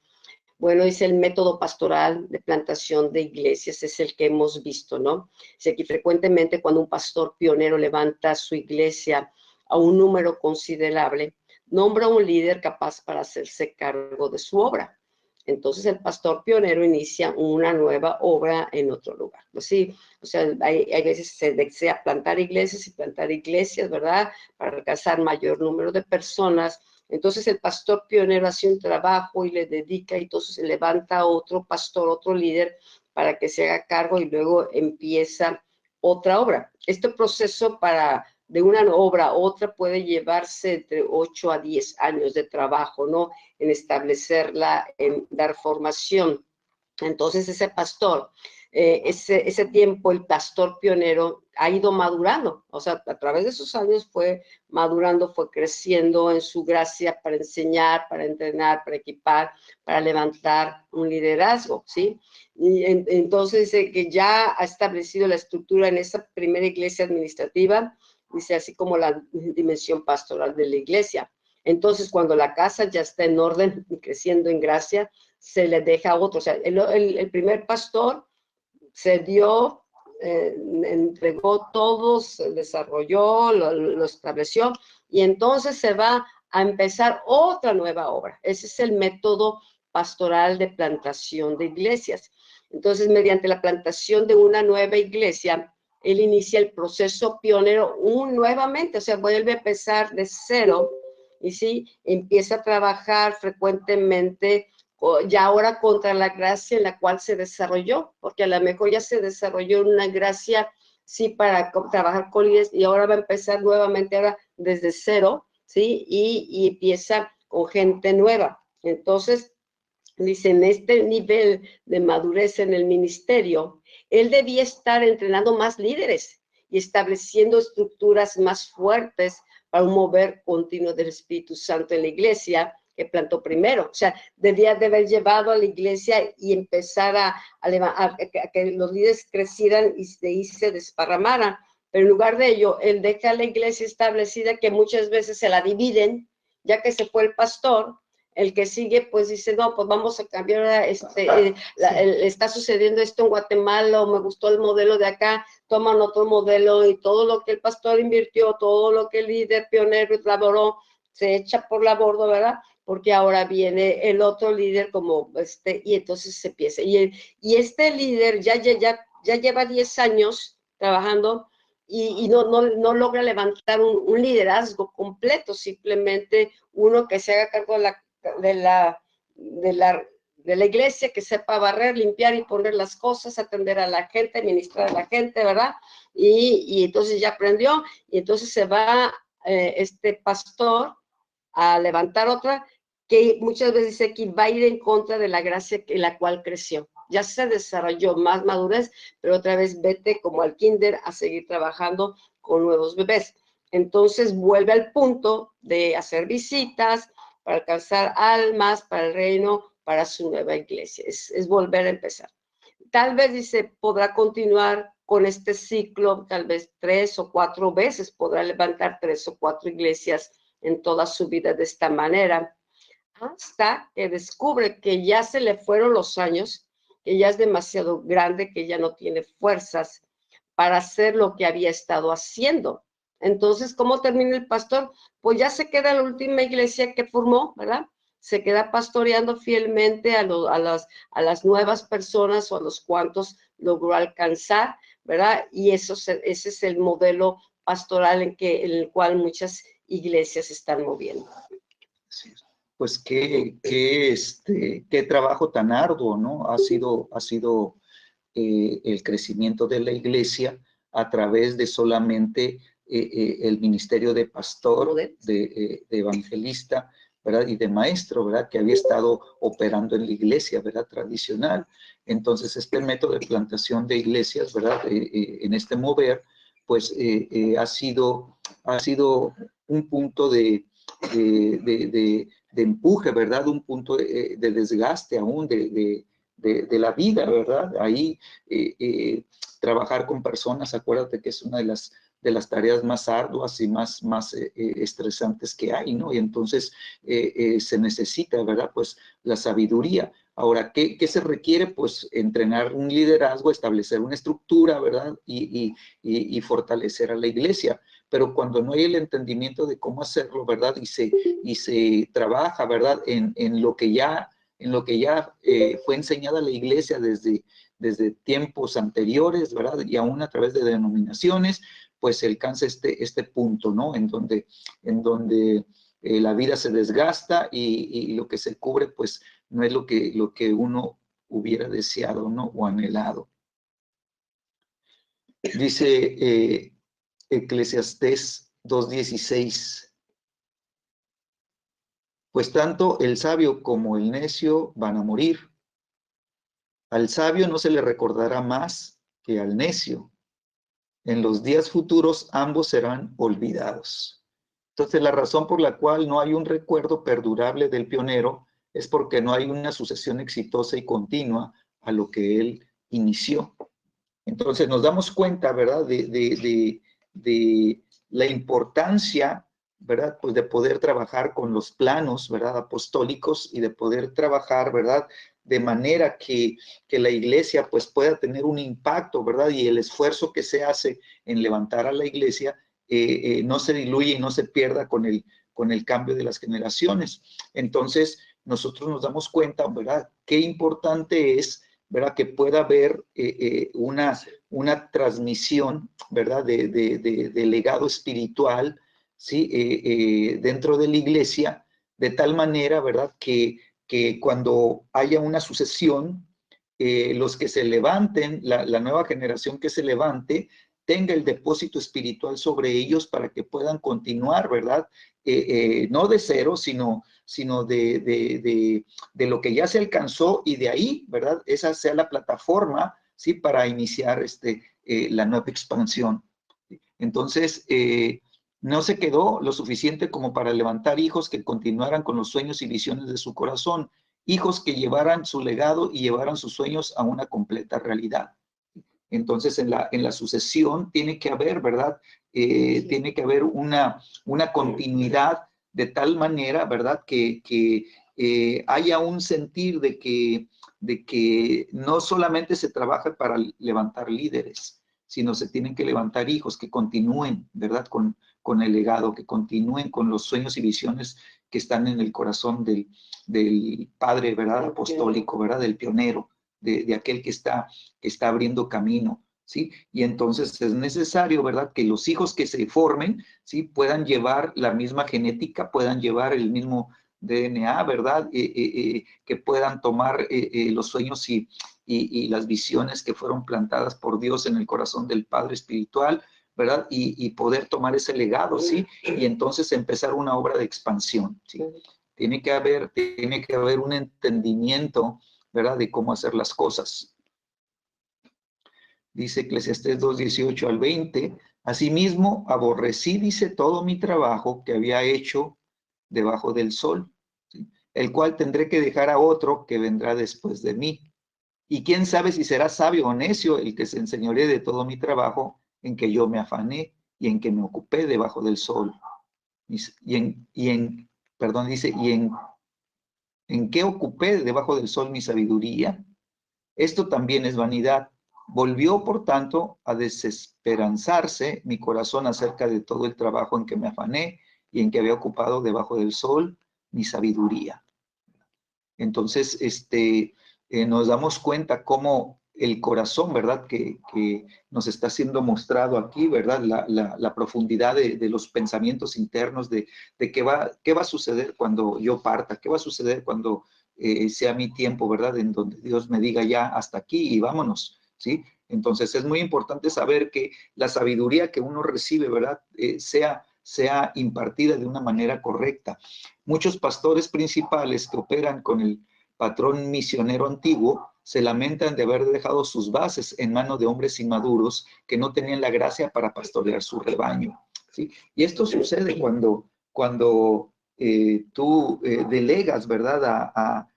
Bueno, es el método pastoral de plantación de iglesias, es el que hemos visto, ¿no? Es que frecuentemente cuando un pastor pionero levanta su iglesia a un número considerable, nombra un líder capaz para hacerse cargo de su obra. Entonces el pastor pionero inicia una nueva obra en otro lugar. Pues sí, o sea, hay veces se desea plantar iglesias, ¿verdad? Para alcanzar mayor número de personas. Entonces el pastor pionero hace un trabajo y le dedica, y entonces se levanta a otro pastor, otro líder, para que se haga cargo y luego empieza otra obra. Este proceso de una obra a otra puede llevarse entre 8 a 10 años de trabajo, ¿no? En establecerla, en dar formación. Entonces ese pastor, ese tiempo el pastor pionero ha ido madurando, o sea, a través de esos años fue madurando, fue creciendo en su gracia para enseñar, para entrenar, para equipar, para levantar un liderazgo, ¿sí? Y entonces dice que ya ha establecido la estructura en esa primera iglesia administrativa, dice así como la dimensión pastoral de la iglesia. Entonces, cuando la casa ya está en orden y creciendo en gracia, se le deja a otro. O sea, el primer pastor se dio, entregó todo, se desarrolló, lo estableció, y entonces se va a empezar otra nueva obra. Ese es el método pastoral de plantación de iglesias. Entonces, mediante la plantación de una nueva iglesia, él inicia el proceso pionero nuevamente, o sea, vuelve a empezar de cero, y sí, empieza a trabajar frecuentemente ya ahora contra la gracia en la cual se desarrolló, porque a lo mejor ya se desarrolló una gracia, sí, para trabajar con líderes, y ahora va a empezar nuevamente ahora desde cero, sí, y empieza con gente nueva. Entonces, dice, en este nivel de madurez en el ministerio, él debía estar entrenando más líderes y estableciendo estructuras más fuertes para un mover continuo del Espíritu Santo en la iglesia que plantó primero. O sea, debía de haber llevado a la iglesia y empezar a que los líderes crecieran y de ahí se desparramaran. Pero en lugar de ello, él deja a la iglesia establecida que muchas veces se la dividen, ya que se fue el pastor. El que sigue, pues dice, no, pues vamos a cambiar, está sucediendo esto en Guatemala, o me gustó el modelo de acá, toman otro modelo, y todo lo que el pastor invirtió, todo lo que el líder pionero elaboró, se echa por la borda, ¿verdad? Porque ahora viene el otro líder como y entonces se empieza. Y este líder ya lleva 10 años trabajando, y no logra levantar un liderazgo completo, simplemente uno que se haga cargo de de la iglesia, que sepa barrer, limpiar y poner las cosas, atender a la gente, administrar a la gente, ¿verdad? Y entonces ya aprendió, y entonces se va este pastor a levantar otra, que muchas veces dice que va a ir en contra de la gracia en la cual creció. Ya se desarrolló más madurez, pero otra vez vete como al kinder a seguir trabajando con nuevos bebés. Entonces vuelve al punto de hacer visitas para alcanzar almas para el reino, para su nueva iglesia. Es volver a empezar. Tal vez, dice, podrá continuar con este ciclo, tal vez 3 o 4 veces, podrá levantar 3 o 4 iglesias en toda su vida de esta manera, hasta que descubre que ya se le fueron los años, que ya es demasiado grande, que ya no tiene fuerzas para hacer lo que había estado haciendo. Entonces, ¿cómo termina el pastor? Pues ya se queda en la última iglesia que formó, ¿verdad? Se queda pastoreando fielmente a las nuevas personas o a los cuantos logró alcanzar, ¿verdad? Y ese es el modelo pastoral en el cual muchas iglesias se están moviendo. Sí. Pues qué trabajo tan arduo, ¿no? Ha sido el crecimiento de la iglesia a través de solamente el ministerio de pastor, de evangelista, ¿verdad? Y de maestro, ¿verdad? Que había estado operando en la iglesia, ¿verdad? Tradicional. Entonces, este método de plantación de iglesias, ¿verdad? En este mover, pues ha sido un punto de empuje, ¿verdad? Un punto de desgaste aún de la vida, ¿verdad? Ahí trabajar con personas, acuérdate que es una de las tareas más arduas y más estresantes que hay, ¿no? Y entonces se necesita, ¿verdad? Pues la sabiduría. Ahora, ¿qué se requiere? Pues entrenar un liderazgo, establecer una estructura, ¿verdad? Y fortalecer a la iglesia. Pero cuando no hay el entendimiento de cómo hacerlo, ¿verdad? Y se trabaja, ¿verdad? En lo que ya fue enseñada a la iglesia desde tiempos anteriores, ¿verdad? Y aún a través de denominaciones, pues se alcanza este punto, ¿no? En donde la vida se desgasta y lo que se cubre, pues no es lo que uno hubiera deseado, ¿no? O anhelado. Dice Eclesiastés 2:16. Pues tanto el sabio como el necio van a morir. Al sabio no se le recordará más que al necio. En los días futuros ambos serán olvidados. Entonces, la razón por la cual no hay un recuerdo perdurable del pionero es porque no hay una sucesión exitosa y continua a lo que él inició. Entonces, nos damos cuenta, ¿verdad?, de la importancia, ¿verdad?, pues de poder trabajar con los planos, ¿verdad?, apostólicos y de poder trabajar, ¿verdad?, de manera que la iglesia pues pueda tener un impacto, ¿verdad? Y el esfuerzo que se hace en levantar a la iglesia no se diluye y no se pierda con el cambio de las generaciones. Entonces, nosotros nos damos cuenta, ¿verdad?, qué importante es, ¿verdad?, que pueda haber una transmisión, ¿verdad?, de legado espiritual, ¿sí? Dentro de la iglesia, de tal manera, ¿verdad?, que cuando haya una sucesión, los que se levanten, la nueva generación que se levante, tenga el depósito espiritual sobre ellos para que puedan continuar, ¿verdad? No de cero, sino de lo que ya se alcanzó y de ahí, ¿verdad? Esa sea la plataforma, ¿sí? Para iniciar la nueva expansión. Entonces, no se quedó lo suficiente como para levantar hijos que continuaran con los sueños y visiones de su corazón, hijos que llevaran su legado y llevaran sus sueños a una completa realidad. Entonces, en la sucesión tiene que haber, ¿verdad? Tiene que haber una continuidad de tal manera, ¿verdad? Que haya un sentir de que no solamente se trabaja para levantar líderes, sino se tienen que levantar hijos que continúen, ¿verdad? Con el legado, que continúen con los sueños y visiones que están en el corazón del padre, ¿verdad? Apostólico, ¿verdad? Del pionero, de aquel que está abriendo camino, ¿sí? Y entonces es necesario, ¿verdad?, que los hijos que se formen, ¿sí?, puedan llevar la misma genética, puedan llevar el mismo DNA, ¿verdad? Que puedan tomar los sueños y las visiones que fueron plantadas por Dios en el corazón del Padre Espiritual, ¿verdad? Y poder tomar ese legado, ¿sí? Y entonces empezar una obra de expansión, ¿sí? Tiene que haber un entendimiento, ¿verdad? De cómo hacer las cosas. Dice Eclesiastés 2:18 al 20, asimismo aborrecí, dice, todo mi trabajo que había hecho debajo del sol, ¿sí? El cual tendré que dejar a otro que vendrá después de mí. Y quién sabe si será sabio o necio el que se enseñoree de todo mi trabajo en que yo me afané y en que me ocupé debajo del sol. Perdón, dice, ¿en qué ocupé debajo del sol mi sabiduría? Esto también es vanidad. Volvió, por tanto, a desesperanzarse mi corazón acerca de todo el trabajo en que me afané y en que había ocupado debajo del sol mi sabiduría. Entonces, nos damos cuenta cómo el corazón, ¿verdad? Que nos está siendo mostrado aquí, ¿verdad? La profundidad de los pensamientos internos de qué va a suceder cuando yo parta, qué va a suceder cuando sea mi tiempo, ¿verdad? En donde Dios me diga ya hasta aquí y vámonos, ¿sí? Entonces es muy importante saber que la sabiduría que uno recibe, ¿verdad? Sea impartida de una manera correcta. Muchos pastores principales que operan con el patrón misionero antiguo se lamentan de haber dejado sus bases en manos de hombres inmaduros que no tenían la gracia para pastorear su rebaño, ¿sí? Y esto sucede cuando tú delegas, ¿verdad? A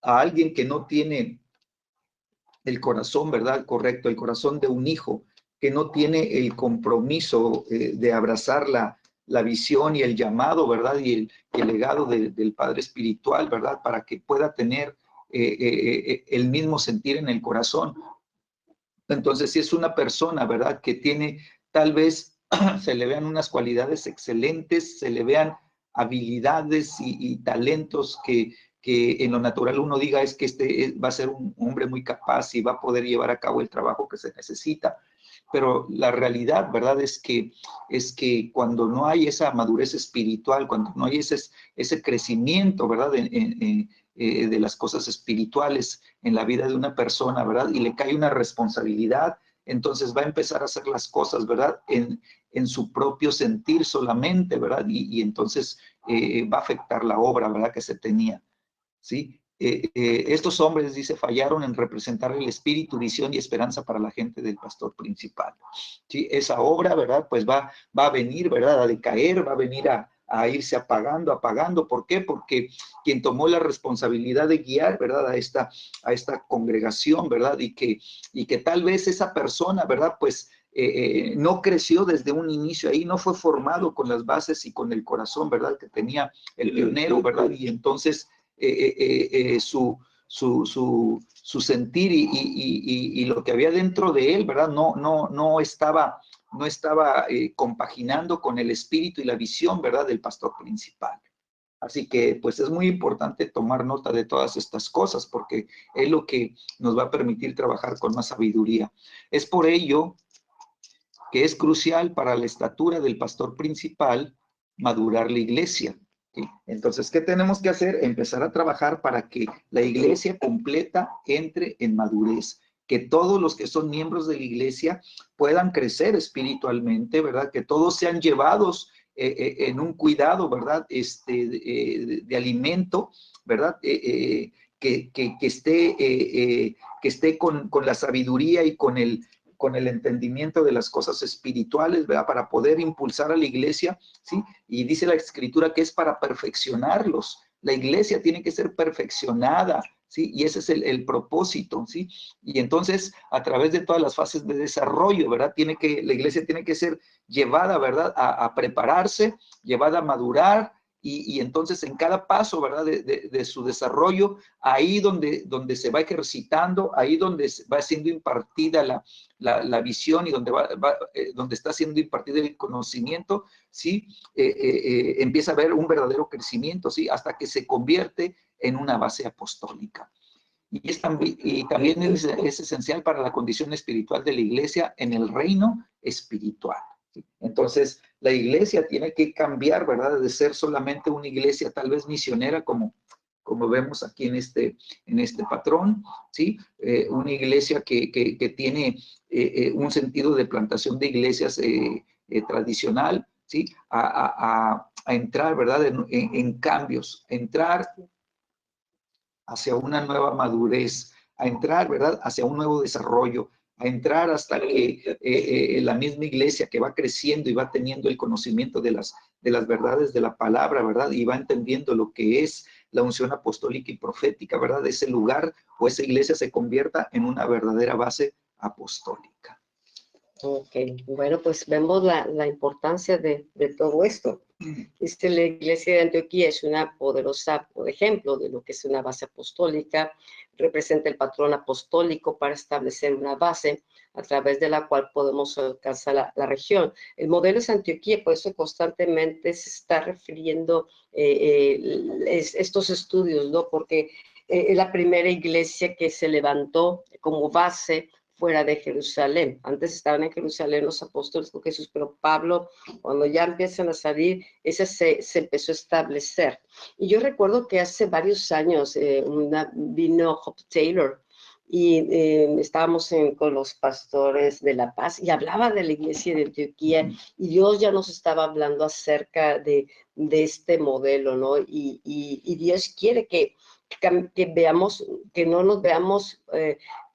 alguien que no tiene el corazón, ¿verdad? Correcto, el corazón de un hijo, que no tiene el compromiso de abrazar la visión y el llamado, ¿verdad? Y el legado del Padre Espiritual, ¿verdad? Para que pueda tener el mismo sentir en el corazón. Entonces, si es una persona, ¿verdad? Que tiene, tal vez se le vean unas cualidades excelentes, se le vean habilidades y talentos que en lo natural uno diga es que va a ser un hombre muy capaz y va a poder llevar a cabo el trabajo que se necesita. Pero la realidad, ¿verdad? Es que cuando no hay esa madurez espiritual, cuando no hay ese crecimiento, ¿verdad? De las cosas espirituales en la vida de una persona, ¿verdad? Y le cae una responsabilidad, entonces va a empezar a hacer las cosas, ¿verdad? En su propio sentir solamente, ¿verdad? Y entonces va a afectar la obra, ¿verdad? Que se tenía, ¿sí? Estos hombres, dice, fallaron en representar el espíritu, visión y esperanza para la gente del pastor principal, ¿sí? Esa obra, ¿verdad? Pues va a venir, ¿verdad? A decaer, va a venir a irse apagando. ¿Por qué? Porque quien tomó la responsabilidad de guiar, ¿verdad? A esta congregación, ¿verdad? Y que tal vez esa persona, ¿verdad? Pues no creció desde un inicio ahí, no fue formado con las bases y con el corazón, ¿verdad? Que tenía el pionero, ¿verdad? Y entonces su sentir y lo que había dentro de él, ¿verdad? No estaba compaginando con el espíritu y la visión, ¿verdad? Del pastor principal. Así que, pues, es muy importante tomar nota de todas estas cosas, porque es lo que nos va a permitir trabajar con más sabiduría. Es por ello que es crucial para la estatura del pastor principal madurar la iglesia. ¿Sí? Entonces, ¿qué tenemos que hacer? Empezar a trabajar para que la iglesia completa entre en madurez, que todos los que son miembros de la iglesia puedan crecer espiritualmente, ¿verdad? Que todos sean llevados en un cuidado, ¿verdad? De alimento, ¿verdad? Que esté con la sabiduría y con el entendimiento de las cosas espirituales, ¿verdad? Para poder impulsar a la iglesia, ¿sí? Y dice la Escritura que es para perfeccionarlos. La iglesia tiene que ser perfeccionada, ¿sí? Y ese es el propósito, ¿sí? Y entonces, a través de todas las fases de desarrollo, ¿verdad? La iglesia tiene que ser llevada, ¿verdad? A prepararse, llevada a madurar, y entonces en cada paso, ¿verdad? De su desarrollo, ahí donde se va ejercitando, ahí donde va siendo impartida la visión y donde está siendo impartido el conocimiento, ¿sí? Empieza a haber un verdadero crecimiento, ¿sí? Hasta que se convierte en una base apostólica. Y también es esencial para la condición espiritual de la iglesia en el reino espiritual, ¿sí? Entonces, la iglesia tiene que cambiar, ¿verdad? De ser solamente una iglesia tal vez misionera, como vemos aquí en este patrón, ¿sí? Una iglesia que tiene un sentido de plantación de iglesias tradicional, ¿sí? A entrar, ¿verdad? En cambios, entrar hacia una nueva madurez, a entrar, ¿verdad? Hacia un nuevo desarrollo, a entrar hasta que la misma iglesia que va creciendo y va teniendo el conocimiento de las verdades de la palabra, ¿verdad? Y va entendiendo lo que es la unción apostólica y profética, ¿verdad? Ese lugar o esa iglesia se convierta en una verdadera base apostólica. Ok, bueno, pues vemos la importancia de todo esto. La iglesia de Antioquía es una poderosa ejemplo de lo que es una base apostólica, representa el patrón apostólico para establecer una base a través de la cual podemos alcanzar la región. El modelo es Antioquía, por eso constantemente se está refiriendo estos estudios, ¿no? Porque es la primera iglesia que se levantó como base fuera de Jerusalén. Antes estaban en Jerusalén los apóstoles con Jesús, pero Pablo, cuando ya empiezan a salir, ese se empezó a establecer. Y yo recuerdo que hace varios años vino Hope Taylor y estábamos con los pastores de La Paz y hablaba de la iglesia de Antioquía y Dios ya nos estaba hablando acerca de este modelo, ¿no? Y Dios quiere que veamos, que no nos veamos...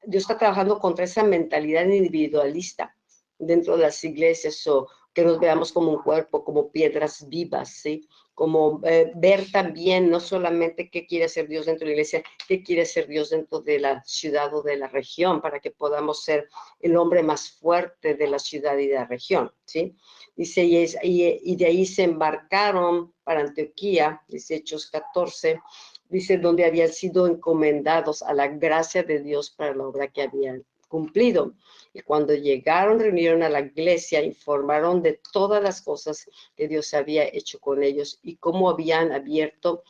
Dios está trabajando contra esa mentalidad individualista dentro de las iglesias, o que nos veamos como un cuerpo, como piedras vivas, ¿sí? Como ver también no solamente qué quiere hacer Dios dentro de la iglesia, qué quiere hacer Dios dentro de la ciudad o de la región, para que podamos ser el hombre más fuerte de la ciudad y de la región, ¿sí? Dice, y de ahí se embarcaron para Antioquía, dice Hechos 14, dice, donde habían sido encomendados a la gracia de Dios para la obra que habían cumplido. Y cuando llegaron, reunieron a la iglesia, informaron de todas las cosas que Dios había hecho con ellos y cómo habían abierto,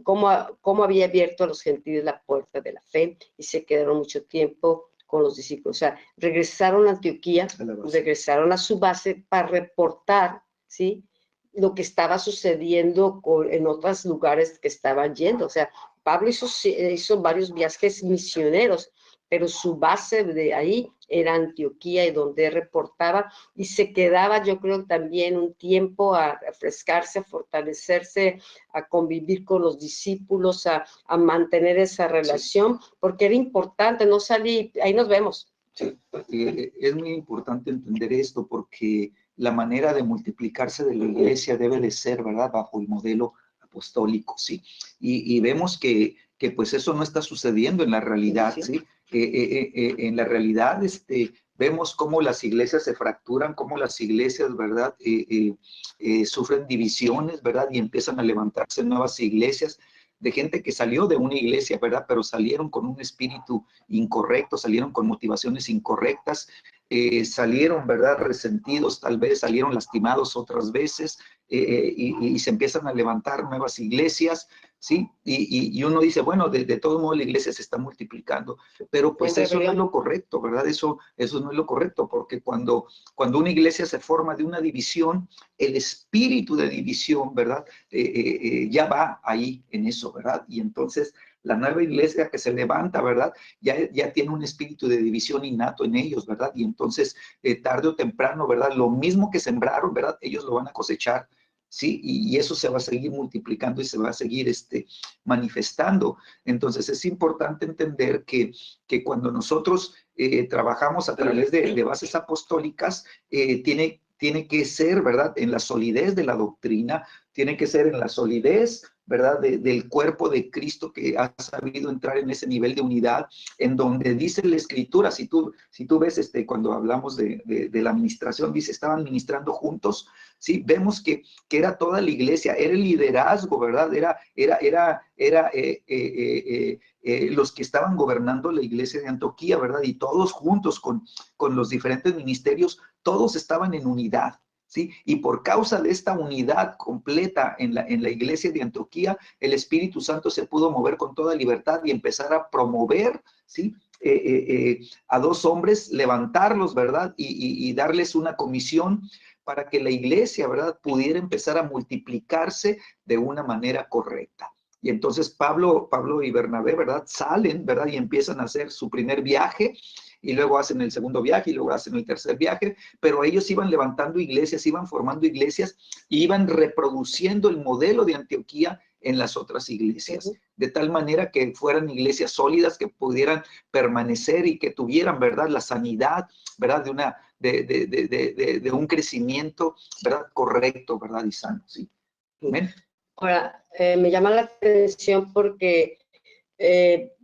cómo había abierto a los gentiles la puerta de la fe, y se quedaron mucho tiempo con los discípulos. O sea, regresaron a Antioquía, regresaron a su base para reportar, ¿sí?, lo que estaba sucediendo en otros lugares que estaban yendo. O sea, Pablo hizo varios viajes misioneros, pero su base de ahí era Antioquía, y donde reportaba y se quedaba, yo creo, también un tiempo a refrescarse, a fortalecerse, a convivir con los discípulos, a mantener esa relación, porque era importante, no salir, ahí nos vemos. Sí, es muy importante entender esto, porque la manera de multiplicarse de la iglesia debe de ser, ¿verdad?, bajo el modelo apostólico, ¿sí? Y vemos que pues eso no está sucediendo en la realidad, ¿sí? En la realidad vemos cómo las iglesias se fracturan, cómo las iglesias, ¿verdad?, sufren divisiones, ¿verdad?, y empiezan a levantarse nuevas iglesias de gente que salió de una iglesia, ¿verdad?, pero salieron con un espíritu incorrecto, salieron con motivaciones incorrectas, salieron, ¿verdad?, resentidos, tal vez salieron lastimados otras veces, y se empiezan a levantar nuevas iglesias, ¿sí? Y uno dice, bueno, de todo modo la iglesia se está multiplicando, pero pues eso no es lo correcto, ¿verdad? Eso no es lo correcto, porque cuando una iglesia se forma de una división, el espíritu de división, ¿verdad?, ya va ahí en eso, ¿verdad? Y entonces la nueva iglesia que se levanta, ¿verdad?, ya tiene un espíritu de división innato en ellos, ¿verdad? Y entonces, tarde o temprano, ¿verdad?, lo mismo que sembraron, ¿verdad?, ellos lo van a cosechar, ¿sí? Y eso se va a seguir multiplicando y se va a seguir manifestando. Entonces, es importante entender que cuando nosotros trabajamos a través de bases apostólicas, tiene que ser, ¿verdad?, en la solidez de la doctrina, tiene que ser en la solidez, ¿verdad?, del cuerpo de Cristo, que ha sabido entrar en ese nivel de unidad, en donde dice la Escritura, si tú ves, cuando hablamos de la administración, dice, estaban ministrando juntos, ¿sí? Vemos que era toda la iglesia, era el liderazgo, ¿verdad? Era los que estaban gobernando la iglesia de Antioquía, ¿verdad? Y todos juntos con los diferentes ministerios, todos estaban en unidad, ¿sí? Y por causa de esta unidad completa en la iglesia de Antioquía, el Espíritu Santo se pudo mover con toda libertad y empezar a promover, ¿sí?, a dos hombres, levantarlos, ¿verdad?, y darles una comisión para que la iglesia, ¿verdad?, pudiera empezar a multiplicarse de una manera correcta. Y entonces Pablo y Bernabé, ¿verdad?, salen, ¿verdad?, y empiezan a hacer su primer viaje, y luego hacen el segundo viaje, y luego hacen el tercer viaje, pero ellos iban levantando iglesias, iban formando iglesias, y iban reproduciendo el modelo de Antioquía en las otras iglesias, de tal manera que fueran iglesias sólidas, que pudieran permanecer y que tuvieran, ¿verdad?, la sanidad, ¿verdad?, de un crecimiento, ¿verdad?, correcto, ¿verdad?, y sano, ¿sí? ¿Amén? Ahora, me llama la atención porque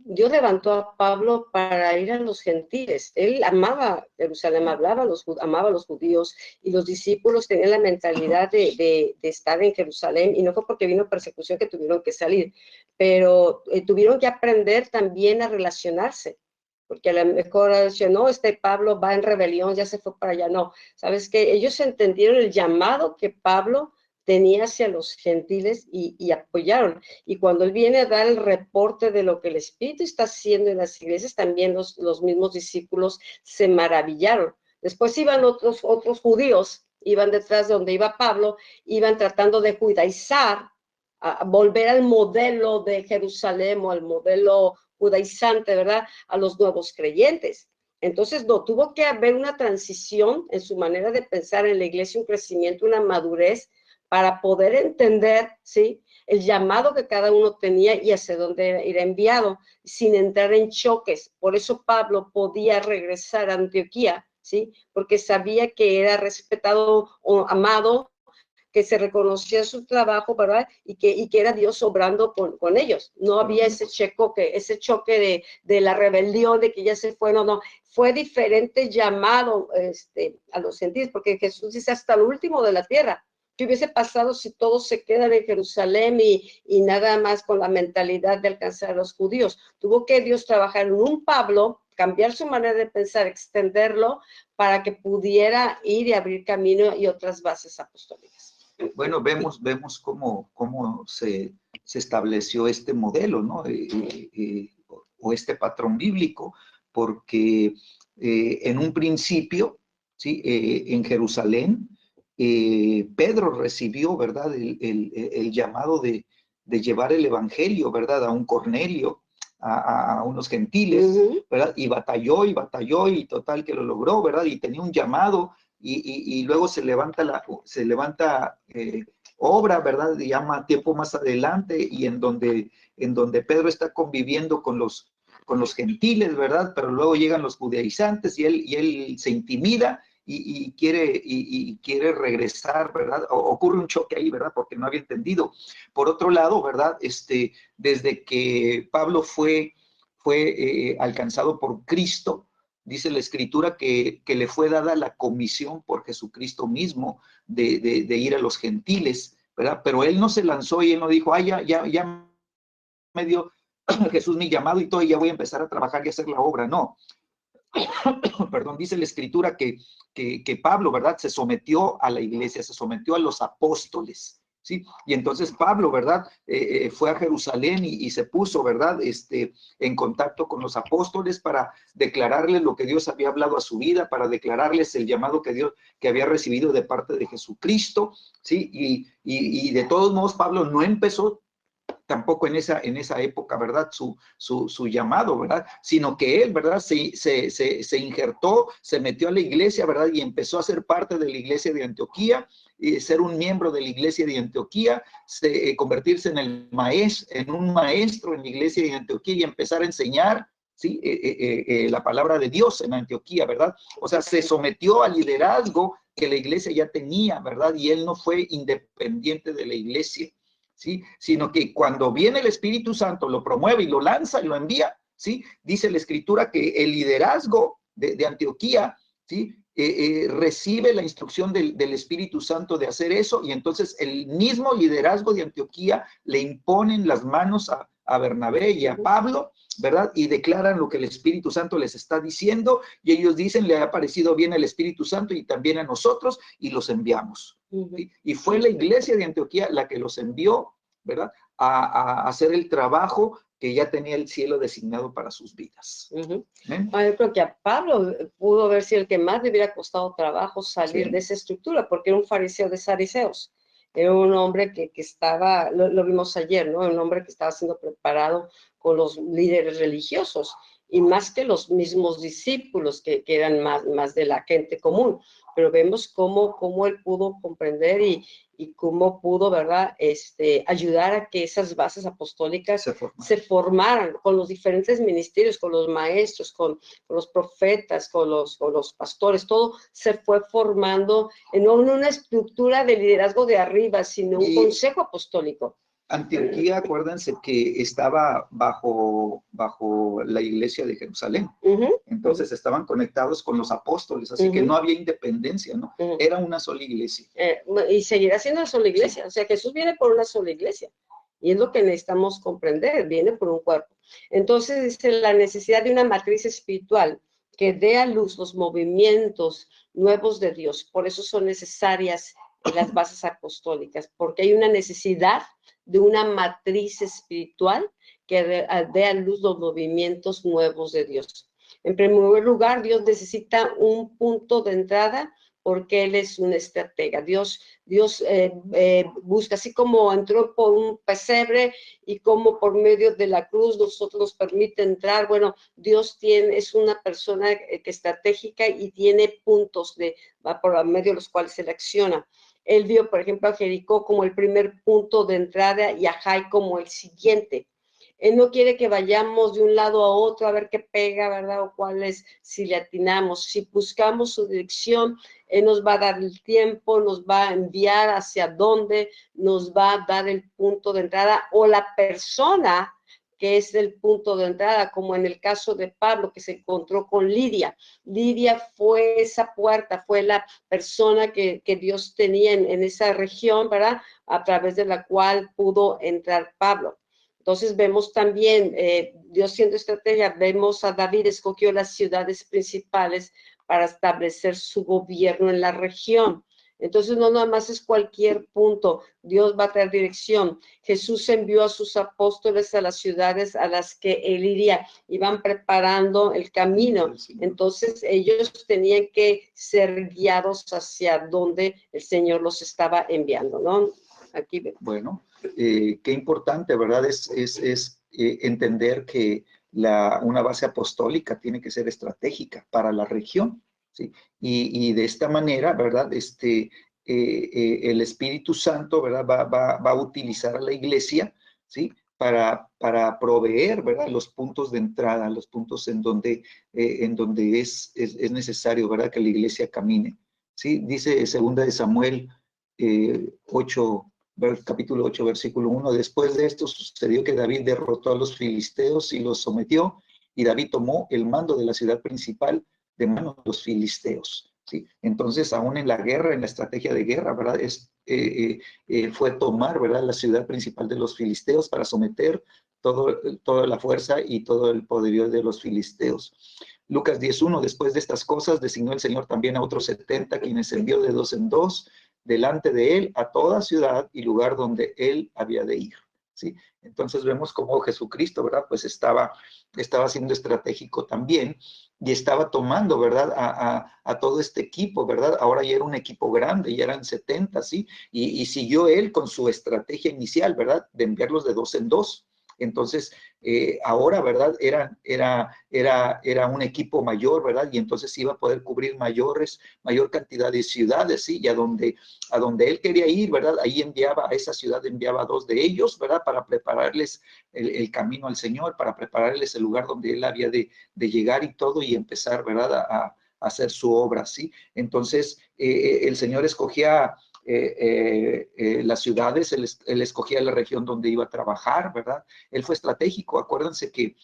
Dios levantó a Pablo para ir a los gentiles. Él amaba Jerusalén, amaba a los judíos, y los discípulos tenían la mentalidad de estar en Jerusalén, y no fue porque vino persecución que tuvieron que salir, pero tuvieron que aprender también a relacionarse, porque a lo mejor decían, no, Pablo va en rebelión, ya se fue para allá. No, ¿sabes qué? Ellos entendieron el llamado que Pablo tenía hacia los gentiles y apoyaron. Y cuando él viene a dar el reporte de lo que el Espíritu está haciendo en las iglesias, también los mismos discípulos se maravillaron. Después iban otros judíos, iban detrás de donde iba Pablo, iban tratando de judaizar, a volver al modelo de Jerusalén o al modelo judaizante, ¿verdad?, a los nuevos creyentes. Entonces, no, tuvo que haber una transición en su manera de pensar en la iglesia, un crecimiento, una madurez, para poder entender, ¿sí?, el llamado que cada uno tenía y hacia dónde era enviado, sin entrar en choques. Por eso Pablo podía regresar a Antioquía, ¿sí?, porque sabía que era respetado o amado, que se reconocía su trabajo, ¿verdad?, y que era Dios obrando con ellos. No había ese choque de la rebelión, de que ya se fue, no. Fue diferente llamado a los gentiles, porque Jesús dice hasta el último de la tierra. ¿Qué hubiese pasado si todos se quedan en Jerusalén y nada más con la mentalidad de alcanzar a los judíos? Tuvo que Dios trabajar en un Pablo, cambiar su manera de pensar, extenderlo, para que pudiera ir y abrir camino y otras bases apostólicas. Bueno, vemos cómo se estableció este modelo, ¿no? O este patrón bíblico, porque en un principio, ¿sí?, en Jerusalén, Pedro recibió, ¿verdad?, el llamado de llevar el evangelio, ¿verdad?, a un Cornelio, a unos gentiles, ¿verdad? Y batalló, y total que lo logró, ¿verdad? Y tenía un llamado, y luego se levanta obra, ¿verdad? Y llama tiempo más adelante, y en donde Pedro está conviviendo con los gentiles, ¿verdad? Pero luego llegan los judaizantes, y él se intimida y quiere regresar, ¿verdad? Ocurre un choque ahí, ¿verdad? Porque no había entendido. Por otro lado, ¿verdad? Desde que Pablo fue alcanzado por Cristo, dice la Escritura que le fue dada la comisión por Jesucristo mismo de ir a los gentiles, ¿verdad? Pero él no se lanzó y él no dijo, ya me dio Jesús mi llamado y todo, y ya voy a empezar a trabajar y a hacer la obra. No. Perdón, dice la Escritura que Pablo, ¿verdad?, se sometió a la iglesia, se sometió a los apóstoles, ¿sí? Y entonces Pablo, ¿verdad?, fue a Jerusalén y se puso, ¿verdad?, en contacto con los apóstoles para declararles lo que Dios había hablado a su vida, para declararles el llamado que había recibido de parte de Jesucristo, ¿sí? Y de todos modos Pablo no empezó tampoco en esa época, ¿verdad?, su llamado, ¿verdad?, sino que él, ¿verdad?, se injertó, se metió a la iglesia, ¿verdad?, y empezó a ser parte de la iglesia de Antioquía, y ser un miembro de la iglesia de Antioquía, convertirse en un maestro en la iglesia de Antioquía y empezar a enseñar, ¿sí?, la palabra de Dios en Antioquía, ¿verdad? O sea, se sometió al liderazgo que la iglesia ya tenía, ¿verdad? Y él no fue independiente de la iglesia, ¿sí?, sino que cuando viene el Espíritu Santo lo promueve y lo lanza y lo envía, ¿sí? Dice la Escritura que el liderazgo de Antioquía, ¿sí?, recibe la instrucción del Espíritu Santo de hacer eso, y entonces el mismo liderazgo de Antioquía le imponen las manos a Bernabé y a Pablo, ¿verdad? Y declaran lo que el Espíritu Santo les está diciendo, y ellos dicen, le ha parecido bien al Espíritu Santo y también a nosotros, y los enviamos. ¿Sí? Y fue la iglesia de Antioquía la que los envió, ¿verdad?, a hacer el trabajo que ya tenía el cielo designado para sus vidas. Yo creo que a Pablo pudo haber sido el que más le hubiera costado trabajo salir de esa estructura, porque era un fariseo de fariseos. Era un hombre que estaba, lo vimos ayer, ¿no? Un hombre que estaba siendo preparado con los líderes religiosos, y más que los mismos discípulos, que eran más de la gente común. Pero vemos cómo él pudo comprender y cómo pudo, ¿verdad?, ayudar a que esas bases apostólicas se formaran con los diferentes ministerios, con los maestros, con los profetas, con los pastores. Todo se fue formando no en una estructura de liderazgo de arriba, sino un consejo apostólico. Antioquía, acuérdense que estaba bajo la iglesia de Jerusalén. Entonces estaban conectados con los apóstoles, así que no había independencia, ¿no? Era una sola iglesia. Y seguirá siendo una sola iglesia. O sea, Jesús viene por una sola iglesia. Y es lo que necesitamos comprender, viene por un cuerpo. Entonces, dice la necesidad de una matriz espiritual que dé a luz los movimientos nuevos de Dios. Por eso son necesarias las bases apostólicas, porque hay una necesidad de una matriz espiritual que dé a luz los movimientos nuevos de Dios. En primer lugar, Dios necesita un punto de entrada, porque Él es un estratega. Dios busca, así como entró por un pesebre y como por medio de la cruz nosotros nos permite entrar. Bueno, Dios es una persona que estratégica y tiene puntos por medio de los cuales se le acciona. Él vio, por ejemplo, a Jericó como el primer punto de entrada y a Jai como el siguiente. Él no quiere que vayamos de un lado a otro a ver qué pega, ¿verdad? O cuál es, si le atinamos. Si buscamos su dirección, Él nos va a dar el tiempo, nos va a enviar hacia dónde, nos va a dar el punto de entrada o la persona que es el punto de entrada, como en el caso de Pablo, que se encontró con Lidia. Lidia fue esa puerta, fue la persona que Dios tenía en esa región, ¿verdad? A través de la cual pudo entrar Pablo. Entonces vemos también, Dios siendo estrategia, vemos a David escogió las ciudades principales para establecer su gobierno en la región. Entonces no nada más es cualquier punto, Dios va a traer dirección. Jesús envió a sus apóstoles a las ciudades a las que él iría, iban preparando el camino. Entonces ellos tenían que ser guiados hacia donde el Señor los estaba enviando, ¿no? Aquí vemos. Bueno, qué importante, ¿verdad? Es entender que una base apostólica tiene que ser estratégica para la región, ¿sí? Y de esta manera, ¿verdad? El Espíritu Santo, ¿verdad? Va a utilizar a la iglesia, ¿sí? Para proveer, ¿verdad?, los puntos de entrada, los puntos en donde es necesario, ¿verdad?, que la iglesia camine, ¿sí? Dice 2 de Samuel 8, capítulo 8, versículo 1, después de esto sucedió que David derrotó a los filisteos y los sometió, y David tomó el mando de la ciudad principal de manos de los filisteos, ¿sí? Entonces, aún en la guerra, en la estrategia de guerra, ¿verdad?, fue tomar, ¿verdad?, la ciudad principal de los filisteos para someter toda la fuerza y todo el poderío de los filisteos. Lucas 10:1, después de estas cosas, designó el Señor también a otros 70, quienes envió de 2 en 2, delante de él a toda ciudad y lugar donde él había de ir, ¿sí? Entonces vemos cómo Jesucristo, ¿verdad?, pues estaba siendo estratégico también y estaba tomando, ¿verdad?, a todo este equipo, ¿verdad? Ahora ya era un equipo grande, ya eran 70, ¿sí? Y siguió él con su estrategia inicial, ¿verdad?, de enviarlos de 2 en 2. Entonces, ahora, ¿verdad?, era un equipo mayor, ¿verdad? Y entonces iba a poder cubrir mayor cantidad de ciudades, ¿sí? Y a donde él quería ir, ¿verdad?, ahí a esa ciudad enviaba a 2 de ellos, ¿verdad?, para prepararles el camino al Señor, para prepararles el lugar donde él había de llegar y todo, y empezar, ¿verdad?, a hacer su obra, ¿sí? Entonces, el Señor escogía las ciudades, él escogía la región donde iba a trabajar, ¿verdad? Él fue estratégico. Acuérdense que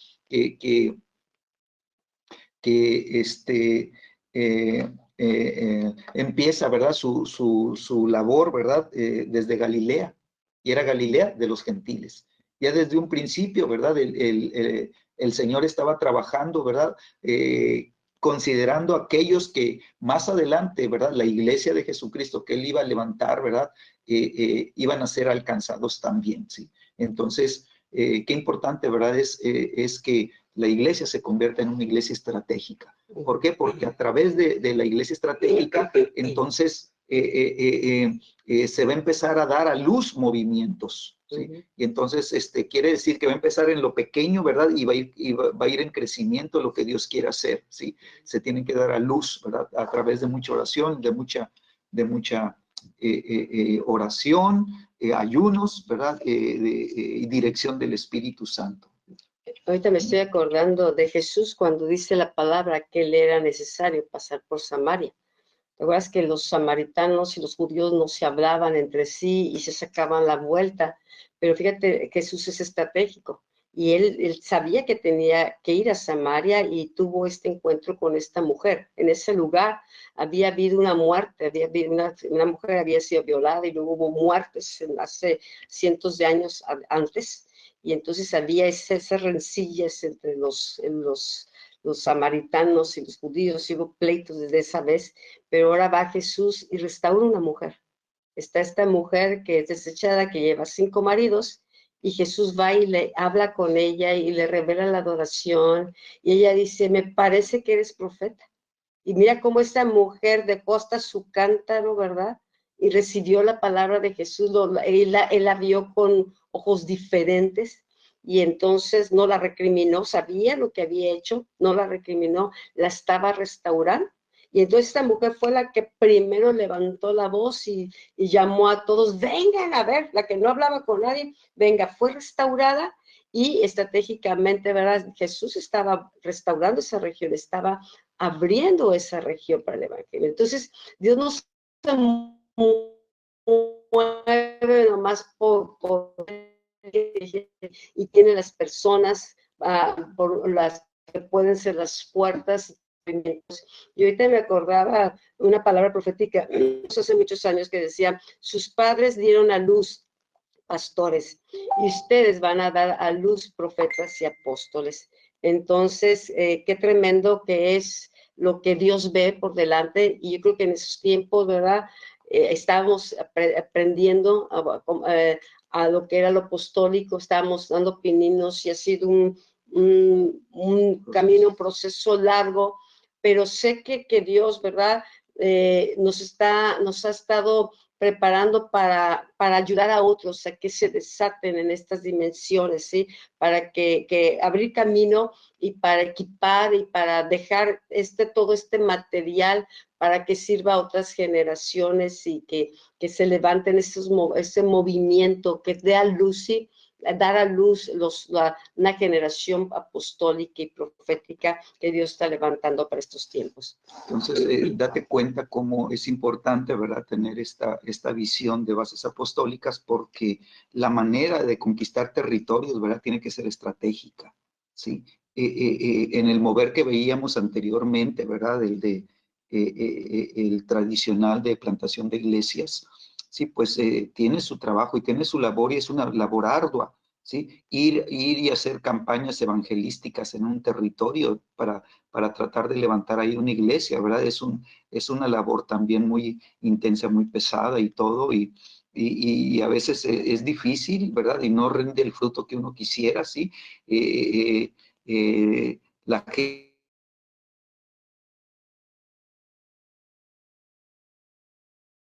empieza, ¿verdad?, su labor, ¿verdad?, desde Galilea, y era Galilea de los gentiles. Ya desde un principio, ¿verdad?, el Señor estaba trabajando, ¿verdad?, considerando aquellos que más adelante, ¿verdad?, la iglesia de Jesucristo que él iba a levantar, ¿verdad?, iban a ser alcanzados también, ¿sí? Entonces, qué importante, ¿verdad? Es que la iglesia se convierta en una iglesia estratégica. ¿Por qué? Porque a través de la iglesia estratégica, entonces se va a empezar a dar a luz movimientos, ¿sí? Y entonces quiere decir que va a empezar en lo pequeño, ¿verdad? Y va a ir en crecimiento lo que Dios quiere hacer, ¿sí? Se tienen que dar a luz, ¿verdad? A través de mucha oración, de mucha oración, ayunos, ¿verdad? Y dirección del Espíritu Santo. Ahorita me estoy acordando de Jesús cuando dice la palabra que le era necesario pasar por Samaria. ¿Te acuerdas que los samaritanos y los judíos no se hablaban entre sí y se sacaban la vuelta? Pero fíjate, Jesús es estratégico y él sabía que tenía que ir a Samaria y tuvo este encuentro con esta mujer. En ese lugar había habido una muerte, había habido una mujer había sido violada y luego hubo muertes hace cientos de años antes. Y entonces había esas rencillas entre los samaritanos y los judíos, y hubo pleitos desde esa vez, pero ahora va Jesús y restaura una mujer. Está esta mujer que es desechada, que lleva 5 maridos, y Jesús va y le habla con ella y le revela la adoración, y ella dice, me parece que eres profeta. Y mira cómo esta mujer dejó hasta su cántaro, ¿verdad? Y recibió la palabra de Jesús, él la vio con ojos diferentes, y entonces no la recriminó, sabía lo que había hecho, no la recriminó, la estaba restaurando. Y entonces esta mujer fue la que primero levantó la voz y llamó a todos, vengan a ver, la que no hablaba con nadie, venga, fue restaurada. Y estratégicamente, ¿verdad? Jesús estaba restaurando esa región, estaba abriendo esa región para el evangelio. Entonces, Dios no se mueve nomás por y tiene las personas por las que pueden ser las puertas. Y ahorita me acordaba una palabra profética hace muchos años que decía, sus padres dieron a luz pastores y ustedes van a dar a luz profetas y apóstoles. Entonces, qué tremendo que es lo que Dios ve por delante, y yo creo que en esos tiempos, ¿verdad? Estamos aprendiendo a lo que era lo apostólico, estábamos dando pininos y ha sido un camino, un proceso largo, pero sé que Dios, ¿verdad? Nos ha estado preparando para ayudar a otros a que se desaten en estas dimensiones, ¿sí? Para que abrir camino y para equipar y para dejar todo este material para que sirva a otras generaciones y que se levanten ese movimiento, que dé a luz, ¿sí? Dar a luz una generación apostólica y profética que Dios está levantando para estos tiempos. Entonces, date cuenta cómo es importante, ¿verdad?, tener esta visión de bases apostólicas, porque la manera de conquistar territorios, ¿verdad?, tiene que ser estratégica, ¿sí? En el mover que veíamos anteriormente, ¿verdad?, el tradicional de plantación de iglesias, sí, pues tiene su trabajo y tiene su labor, y es una labor ardua, ¿sí? Ir y hacer campañas evangelísticas en un territorio para tratar de levantar ahí una iglesia, ¿verdad? Es una labor también muy intensa, muy pesada y todo, y a veces es difícil, ¿verdad? Y no rinde el fruto que uno quisiera, ¿sí? La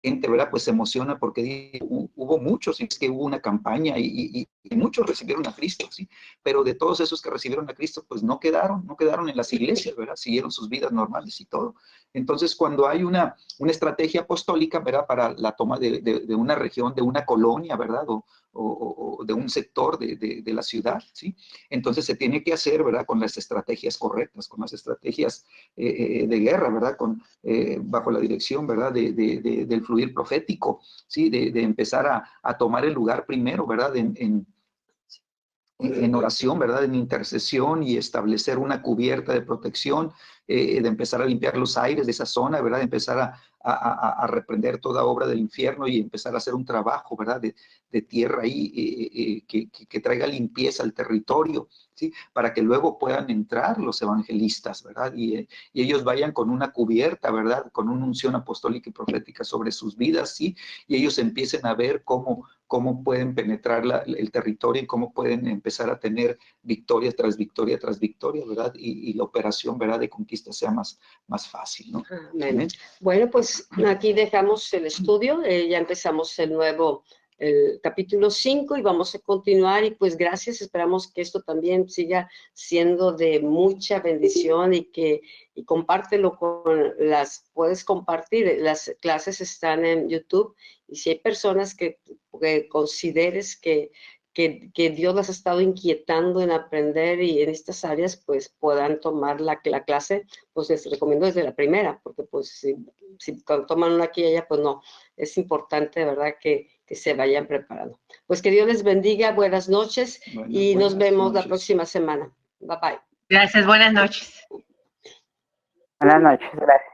gente, ¿verdad? Pues se emociona porque hubo muchos, y es que hubo una campaña y muchos recibieron a Cristo, ¿sí? Pero de todos esos que recibieron a Cristo, pues no quedaron en las iglesias, ¿verdad? Siguieron sus vidas normales y todo. Entonces, cuando hay una estrategia apostólica, ¿verdad? Para la toma de una región, de una colonia, ¿verdad? O de un sector de la ciudad, ¿sí? Entonces se tiene que hacer, ¿verdad? Con las estrategias correctas, con las estrategias de guerra, ¿verdad? Bajo la dirección, ¿verdad? Del fluir profético, ¿sí? De empezar a tomar el lugar primero, ¿verdad? En oración, ¿verdad? En intercesión, y establecer una cubierta de protección de empezar a limpiar los aires de esa zona, ¿verdad? De empezar a reprender toda obra del infierno y empezar a hacer un trabajo, ¿verdad? De tierra ahí que traiga limpieza al territorio, ¿sí? Para que luego puedan entrar los evangelistas, ¿verdad? Y ellos vayan con una cubierta, ¿verdad? Con una unción apostólica y profética sobre sus vidas, ¿sí? Y ellos empiecen a ver cómo pueden penetrar el territorio y cómo pueden empezar a tener victoria tras victoria tras victoria, ¿verdad? Y la operación, ¿verdad? De conquista sea más fácil, ¿no? Amén. Amén. Bueno, pues aquí dejamos el estudio, ya empezamos el capítulo 5 y vamos a continuar y pues gracias, esperamos que esto también siga siendo de mucha bendición y compártelo puedes compartir, las clases están en YouTube y si hay personas que consideres que Dios las ha estado inquietando en aprender y en estas áreas, pues puedan tomar la clase, pues les recomiendo desde la primera, porque pues si toman una aquí y allá, pues no, es importante, de verdad, que se vayan preparando. Pues que Dios les bendiga, buenas noches y nos vemos la próxima semana. Bye bye. Gracias, buenas noches. Buenas noches, gracias.